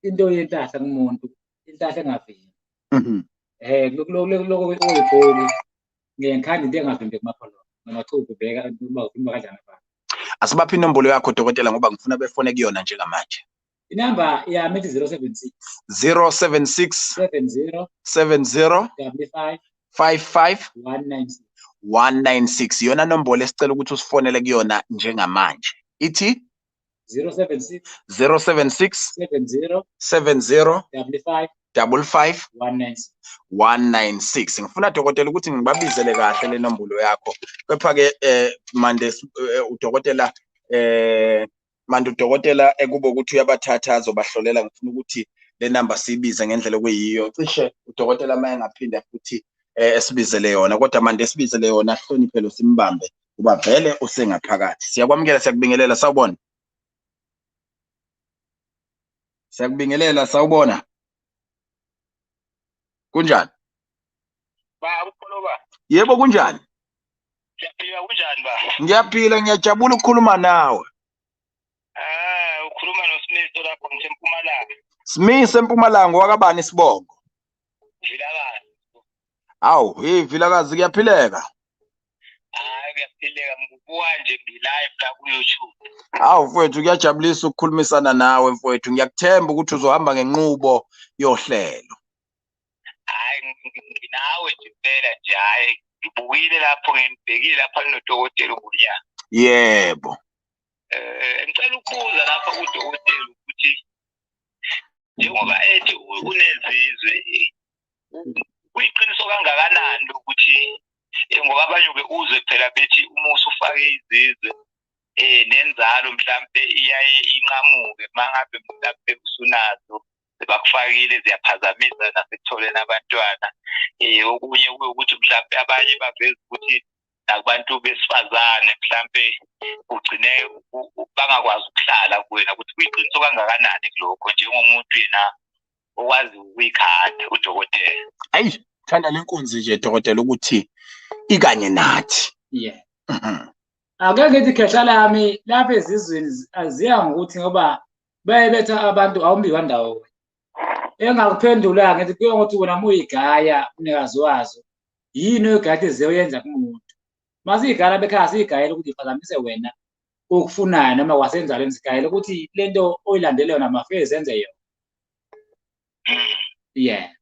into yenhlahla kumuntu, inhlahla engavini. Lokho kuyibholi ngikhanda into engavimbi kumapholo noma thuku bheka uma ufuna kanjani abantu. Asibapha inombolo yakho dokotela ngoba ngifuna befone kuyona njengamanje. Inamba yami ithi 076 70 55 196. Yona nombolo esicela ukuthi usifonele kuyona njengamanje. Ithi 076 70 55 196. Ngifuna dokotela ukuthi ngibabizele kahle le nombolo yakho. Kepha ke manje udokotela manje udokotela ekube ukuthi uyabathatha azobahlolela. Ngifuna ukuthi le number sibize ngendlela okuyiyo. Cishe udokotela maye ngaphinda futhi esibizele yona, kodwa manje esibizele yona hloniphe lo simbambe kuba vele usengaphakathi. Siyakwamukela, siyakubingelela, sawubona. Siyakubingelela, sawubona. Kunjani? Ukhuluma. Yebo kunjani? Siyaphila kunjani ba? Ngiyaphila, ngiyajabula ukukhuluma nawe. Ukhuluma noSmith lapho ngiseMpumalanga. Simise eMpumalanga wakabani Sibongo. Vilakazi. Awu, Vilakazi kuyaphileka. Hayi kuyaphileka mbubuka nje ngi-live la ku-YouTube. Awu mfowethu kuyajabulisa ukukhulumisana nawe mfowethu. Ngiyakuthemba ukuthi uzohamba ngenqubo yohlelo. Hayi nginawe nje impela nje hayi ngibukile lapho ngibhekile lapha kunodokotela uNgonyama. Yebo. Ngicela ukubuza lapha kudokotela ukuthi njengoba ethi unezizwe kuyiqiniso kangakanani ukuthi ngoba abanye ke uzwe phela bethi uma usufake izizwe nenzalo mhlambe iyaye inqamuke mangabe mhlambe usunazo sebakufakile ziyaphazamisa nasekutholeni abantwana okunye ukuthi mhlambe abanye baveza ukuthi nakubantu besifazane mhlambe ugcine bangakwazi ukuhlala kuwena ukuthi kuyiqiniso kangakanani kulokho njengomuntu yena okwazi ukuyikhanda udokotela. Ayi thanda lenkunzi nje dokotela ukuthi ikanye nathi. Yeah. Ake ngithi khehla lami lapha ezizweni aziya ngokuthi ngoba bayebetha abantu awumbi kandawo. Engakuphendula ngithi kuyo ukuthi wena muyigaya umnikazi wazo yini oyigaya eziyoyenza kumuntu. Masiyigala bekhaya siyigayela ukuthi iphazamise wena ukufunayo noma kwasenzalweni sigayela ukuthi lento oyilandele yona mafike zenze yona. Yeah.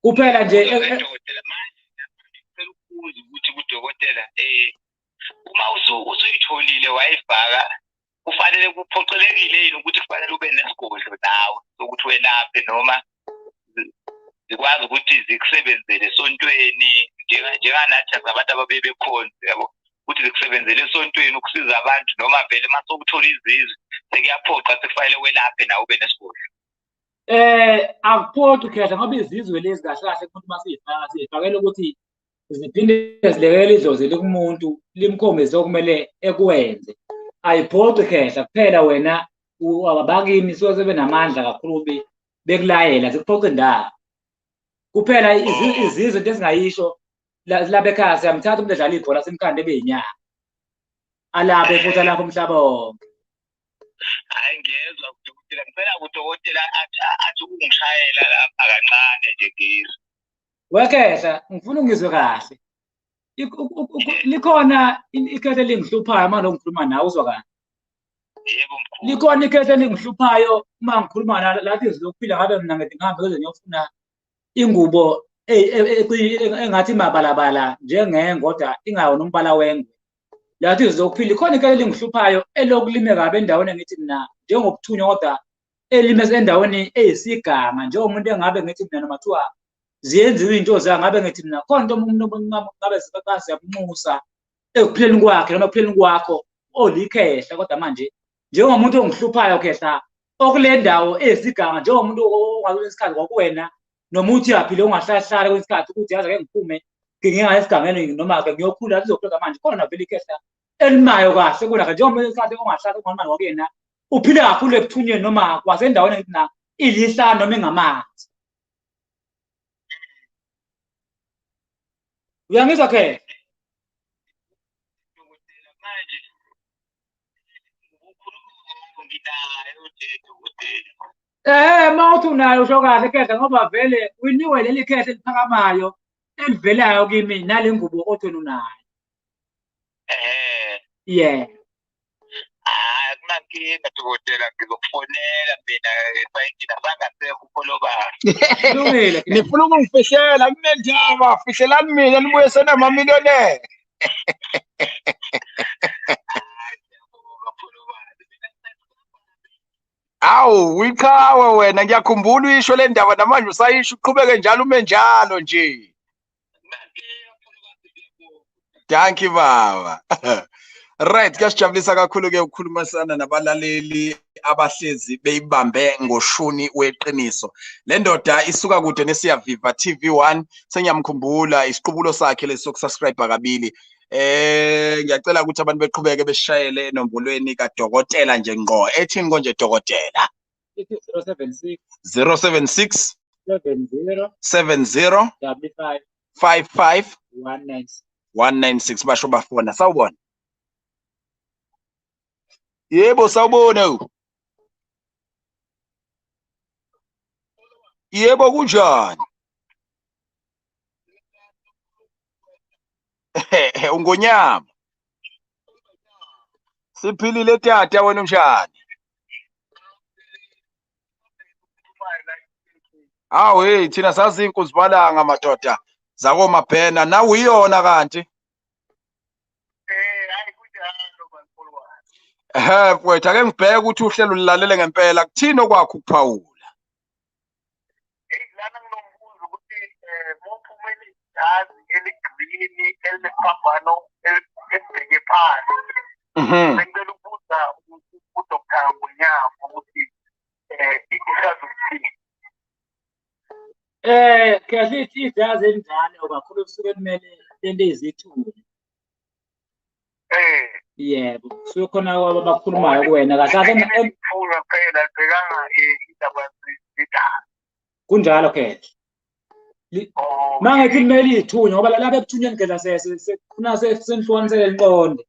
Kuphela nje udokotela manje ngicela ukubuza ukuthi kudokotela uma usuyitholile wayifaka kufanele kuphoqelekile yini ukuthi kufanele ube nesigodlo nawe sokuthi welaphe noma zikwazi ukuthi zikusebenzele esontweni njenganathi abantu ababebekhonze yabo ukuthi zikusebenzele esontweni ukusiza abantu noma vele masokuthola izizwe sekuyaphoqa sekufanele welaphe nawe ube nesigodlo. Akuphoqi khehla ngoba izizwe lezi kahle kahle kumuntu masiyifaka siyifakela ukuthi ziphinde zilekele idlozi kumuntu limkhombise okumele ekwenze. Ayiphoqi khehla kuphela wena abakini soze benamandla kakhulu bekulayela zikuphoqa indaba. Kuphela izizwe into esingayisho lapha ekhaya siyamthatha umuntu edlala ibhola simkhande beyinyanga. Alabe futhi alapha umhlaba wonke. Hayi ngiyezwa udokotela ngicela udokotela athi ungishayela lapha kancane nje ngizwe. Wekhehla ngifuna ungizwe kahle. Likhona ikhethe elingihluphayo uma ngikhuluma nawe uzwa kahle. Yebo mkhulu. Likhona ikhethe elingihluphayo uma ngikhuluma nawe lathi izilokuphila ngabe mina ngithi ngihambe kuze ngiyofuna ingubo engathi mabalabala njengengoda ingawona umbala wengwe. Lathi izilokuphila ikhona ikhethe elingihluphayo elokulime kabi endaweni engithi mina njengokuthunywa kodwa elime endaweni eyisiganga njengomuntu engabe ngithi mina noma kuthiwa ziyenziwe into zangabe ngithi mina khona into umuntu ngabe siyabunxusa ekuphileni kwakhe noma ekuphileni kwakho olikhehla kodwa manje njengomuntu ongihluphayo khehla okule ndawo eyisiganga njengomuntu ongalona isikhathi kwakuwena noma uthi yaphile ungahlahlala kwesikhathi ukuthi yazi ake ngiphume ngingaye esigangeni noma ke ngiyokhula lizokhula manje khona vele ikhehla elimayo kahle kuna njengomuntu isikhathi ongahlala ungamani wakena uphile kakhulu ebuthunyeni noma kwasendaweni ngithi na ilihlano noma engamanzi. Uyangizwa khehla? Dokotela manje ukukhuluma nginayo nje dokotela. Mawuthi unayo usho kahle khehla ngoba vele winiwe leli khehla eliphakamayo elivelayo kimi nale ngubo othi wena unayo. Yeah. Akunankinga dokotela ngizokufonela mina sayidina sangasekho ukholoba. Kulungile. Nifuna ukungifihlela kunendaba fihlelani mina nibuye senamamiliyonere. Awu uyiqhawe wena ngiyakhumbula uyisho le ndaba namanje usayisho uqhubeke njalo ume njalo nje. Thank you baba. Right, kuyasijabulisa kakhulu-ke ukukhulumisana nabalaleli abahlezi beyibambe ngoshuni weqiniso. Le ndoda isuka kude neSiyaviva TV1 sengiyamkhumbula isiqubulo sakhe lesokusubscribe kabili. Ngiyacela ukuthi abantu beqhubeke besishayele enombolweni kadokotela nje ngqo. Ethini konje dokotela? 076 076 70 55 196 196 basho bafona. Sawubona. Yebo sawubona. Yebo kunjani? Ungonyama. Siphilile tata wena unjani? Hawu hey thina sazi inkuzibalanga madoda zako mabhena nawe uyona kanti? Mfowethu ake ngibheke ukuthi uhlelo ulilalele ngempela kuthini okwakho ukuphawula? Lana nginombuzo ukuthi mophumela ijazi eligreen elinephambano elibheke phansi. Ngicela ukubuza uDr. Ngonyama ukuthi ichaza ukuthini. Kahle ijazi elinjalo kakhulu kusuke kumele lento ezithule. Yebo, kusuke khona abakhulumayo kuwena kahle phela libhekanga indaba zedata. kunjalo Kahle. Mangithi kumele ithunywe ngoba lapha ekuthunyweni Kahle sefuna senihlukanisele liqonde.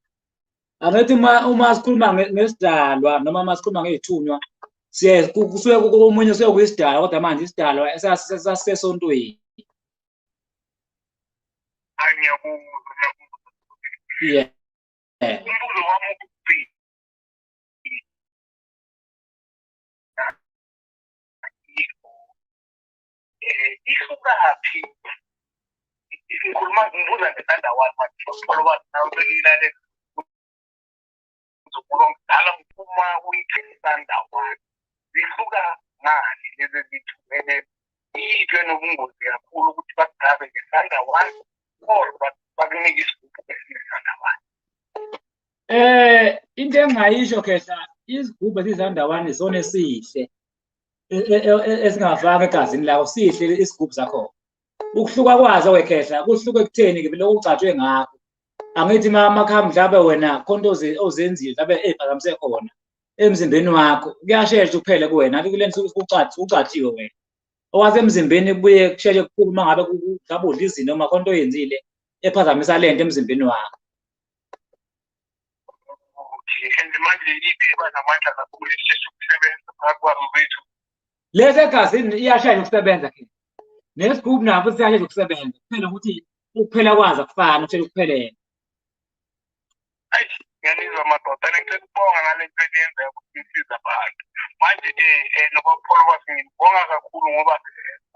Angithi uma sikhuluma ngesidalwa noma uma sikhuluma ngezithunywa kusuke komunye kusuke kuyisidalwa kodwa manje isidalwa sasisesontweni. Angiyabuza. Yeah. Umbuzo wami ukuthi isukaphi ngibuza ngethanda wami manje nawe belilale uzokulo ngidala uma uyithanda wami zisuka ngani lezi zithumele yiphi enobungozi kakhulu ukuthi bakugabe ngesanda wami or bakunike isigubhu esinesanda wami. Into engayisho Kahle izigubhu ezizandawani isona esihle esingafaka egazini lakho sihle isigubhu sakho. Ukuhluka kwazo Kahle kuhluka ekutheni ke lokho kucatshwe ngakho. Angithi makhamba mhlawumbe wena khonto ozenzile mhlawumbe ephakamise khona emzimbeni wakho kuyashesha kuphele kuwena athi kule nto ucatshiwe wena. Owaze emzimbeni kubuye kusheshe kuphuma uma ngabe mhlawumbe udla izinto noma khonto oyenzile ephazamisa lento emzimbeni wakho. And manje yiphi ebanamandla kakhulu esisheshe ukusebenza phakathi kwazo bethu? Lesi egazini iyashesha ukusebenza ke. Nesigubhu nakho siyashesha ukusebenza. Kuphela ukuthi ukuphela kwazo akufani kusheshe kuphelele. Ngiyalizwa madoda ngicela ukubonga ngale nto eniyenzayo ukuthi nisize abantu. Manje nobapholo ngibonga kakhulu ngoba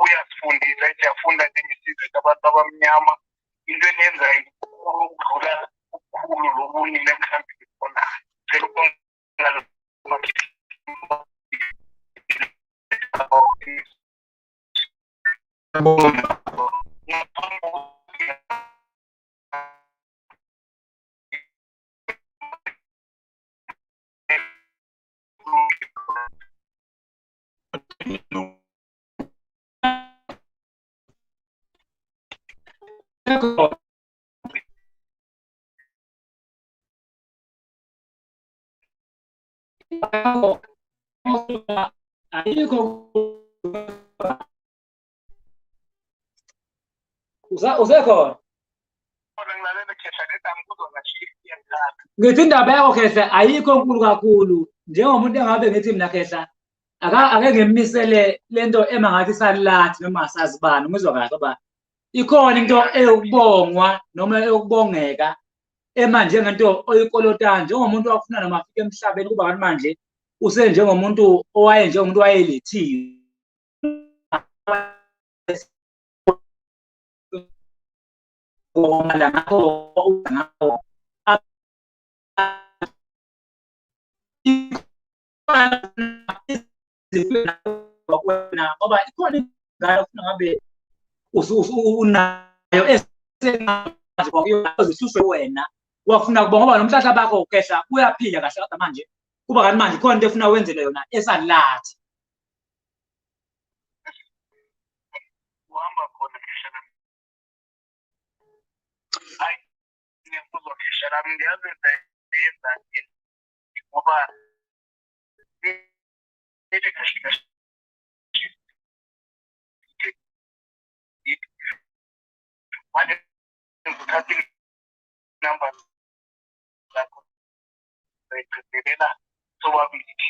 uyasifundisa siyafunda njengesizwe sabantu abamnyama into eniyenzayo ukudlula ukukhulu lobunye nemhlambi khona. Ngicela ukubonga ngalo Usekhona? Ngithi indaba yakho Kahle ayikho nkulu kakhulu njengomuntu engabe ngithi mina Kahle ake ngimisele lento emangathi salilathi noma asazibani umizwa kahle ngoba ikhona into eyokubongwa noma eyokubongeka emanje ngento oyikolotana njengomuntu wafuna noma afika emhlabeni kuba kanti manje usenjengomuntu njengomuntu owayelethiwe. Ngoba ikhona ingane ufuna ngabe unayo ezisuswe wena wafuna kubonga ngoba nomhlahla bakho Kahle uyaphila kahle kodwa manje kuba kanti manje khona into efuna wenzele yona esalilathi. uhamba khona ngisho hayi ngiyakuzwa nami ngiyazenza yenza ngoba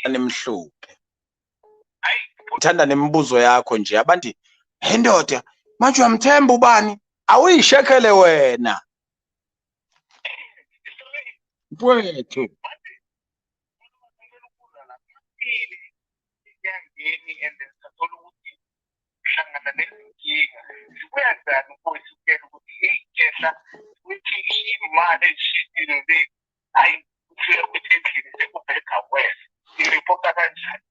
Nimhluphe. Hayi Uthanda nemibuzo yakho nje abantu hey ndoda manje uyamthemba ubani awuyishekele wena mfowethu hlangana nezinkinga sikuyazana ukuthi ukuyela ukuthi iy'kehla ukuthi imali ezishitile le hayi ufika ukuthi endlini sekubheka west iripota kanjani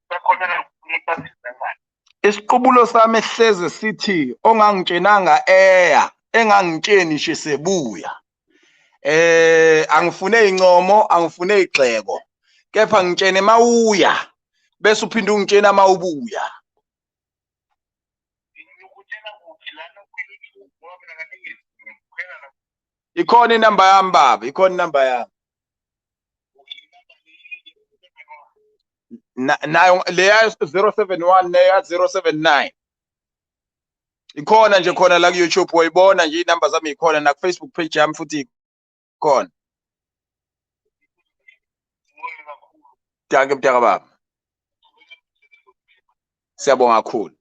kuyakhonana umuntu asizakala. Isiqubulo sami ehleze sithi ongangitshenanga engangitsheni nje sebuya angifune incomo angifune igxeko kepha ngitshene mawuya bese uphinde ungitshena mawubuya. Ikhona inamba yami baba, ikhona inamba yami. Nayo leya 071 neya 079. Ikhona nje khona la ku YouTube wayibona nje inamba zami ikhona na ku Facebook page yami futhi ikhona. Danke mntaka baba. Siyabonga kakhulu.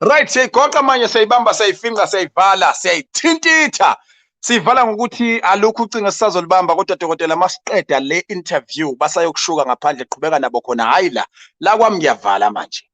Right, siyayigoqa manje siyibamba siyayifinqa siyayivala siyayithintitha. Sivala ngokuthi alukho ucingo sisazolibamba kodwa dokotela masiqeda le interview basayokushuka ngaphandle qhubeka nabo khona hayi la kwami ngiyavala manje.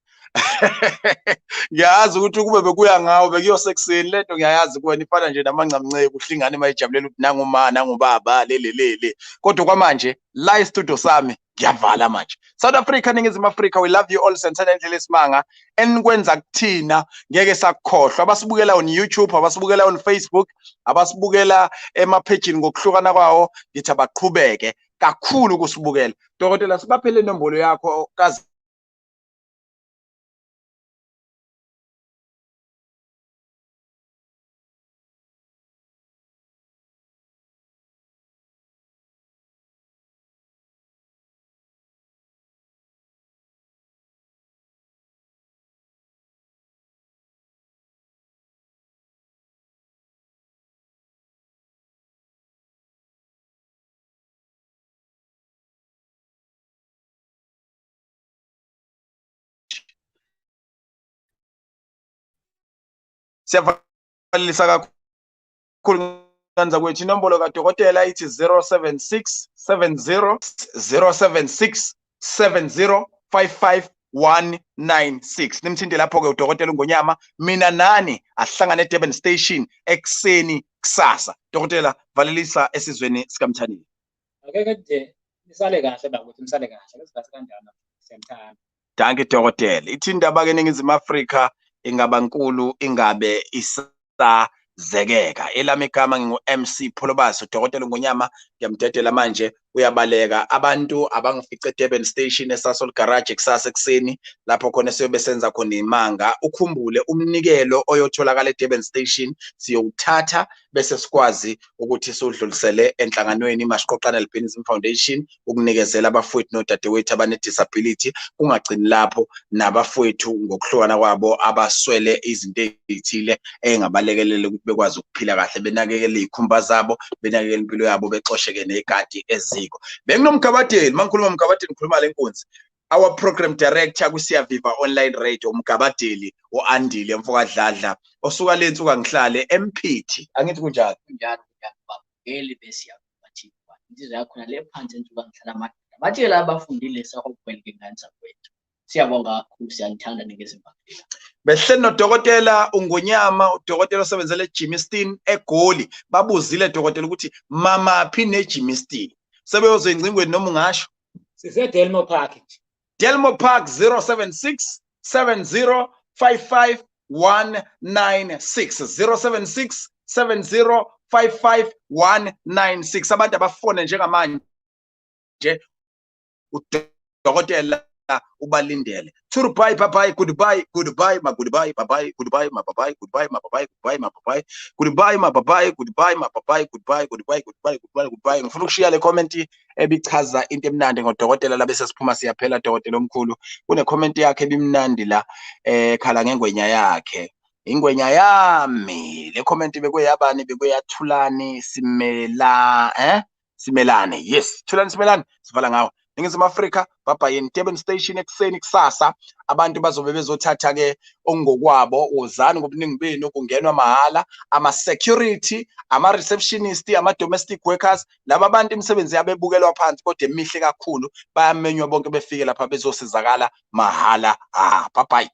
Ngiyazi ukuthi kube bekuya ngawo bekuyosekuseni lento ngiyayazi kuwena ifana nje namancanceke uhlingane mayijabulela ukuthi nanguma nangubaba lele kodwa kwamanje la istudio sami ngiyavala manje. South Africa, Ningizimu Afrika, we love you all sensana endlela esimanga enikwenza kuthina ngeke sakukhohlwa. Abasibukela on YouTube, abasibukela on Facebook, abasibukela emaphejini ngokuhlukana kwawo ngithi abaqhubeke kakhulu kusibukela. Dokotela sibaphele inombolo yakho kazi siyavalisa kakhulu kanza kwethu inombolo kadokotela ithi 076 70 076 70 55196. Nimthinte lapho ke udokotela uNgonyama mina nani ahlangane eDurban Station ekseni kusasa. Dokotela valelisa esizweni sikamthanile. Akeke nje nisale kahle bakuthi nisale kahle lesikhathi kanjani siyamthanda. Danke dokotela. Ithi indaba ke Ningizimu Afrika ingaba nkulu ingabe isazekeka. Elami igama ngingu-MC Pholobasi udokotela uNgonyama ngiyamdedela manje uyabaleka. Abantu abangifice eDurban Station eSasol Garage kusasa ekseni lapho khona siyobe senza khona imanga. Ukhumbule umnikelo oyotholakala eDurban Station siyowuthatha bese sikwazi ukuthi sodlulisele enhlanganweni Mashqoqana Albinism Foundation ukunikezela abafowethu nodadewethu abane-disability. Kungagcini lapho nabafowethu ngokuhlukana kwabo abaswele izinto ezithile engabalekelela ukuthi bekwazi ukuphila kahle benakekele izikhumba zabo benakekele impilo yabo bexosheke negadi eziko. Benginomgabadeli mangikhuluma umgabadeli ngikhuluma lenkunzi. Our program director kuSiyaviva online radio umgabadeli uAndile Mfokadladla osuka lensuka ngihlale emphithi angithi kunjalo ngeli besiyabathi insizwa yakho le phansi ensuka ngihlala amadoda bathi la bafundile sahopwell ngenganisa kwethu. Siyabonga kakhulu siyanithanda Ningizimu Afrika. Behleli nodokotela uNgonyama udokotela osebenzele eJimmiston eGoli babuzile dokotela ukuthi mamaphi neJimmiston sebeyozencingweni noma ungasho Sisedelmo Park. Delmo Park 076 70 55 196 076 70 55 196. Abantu abafone njengamanje udokotela ubalindele. Goodbye, bye-bye, goodbye, goodbye, ma goodbye, bye-bye, goodbye, ma bye-bye, goodbye, ma bye-bye, goodbye, ma bye-bye, goodbye, ma bye-bye, goodbye, ma bye-bye, goodbye, goodbye, goodbye, goodbye, goodbye. Ngifuna ukushiya le comment ebichaza into emnandi ngodokotela la bese siphuma siyaphela dokotela omkhulu. Kune comment yakhe ebimnandi la khala ngengwenya yakhe. Ingwenya yami. Le comment bekwe yabani bekwe yathulani Simelane. Yes, Thulani Simelane sivala ngawo. Ningizimu Afrika, bye-bye. Durban Station ekuseni kusasa abantu bazobe bezothatha ke ongokwabo. Wozani ngobuningi benu, kungenwa mahhala. Ama-security, ama-receptionist, ama-domestic workers, laba bantu imisebenzi yabo ebukelwa phansi kodwa emihle kakhulu, bayamenywa bonke befike lapha bezosizakala mahhala. Bye-bye.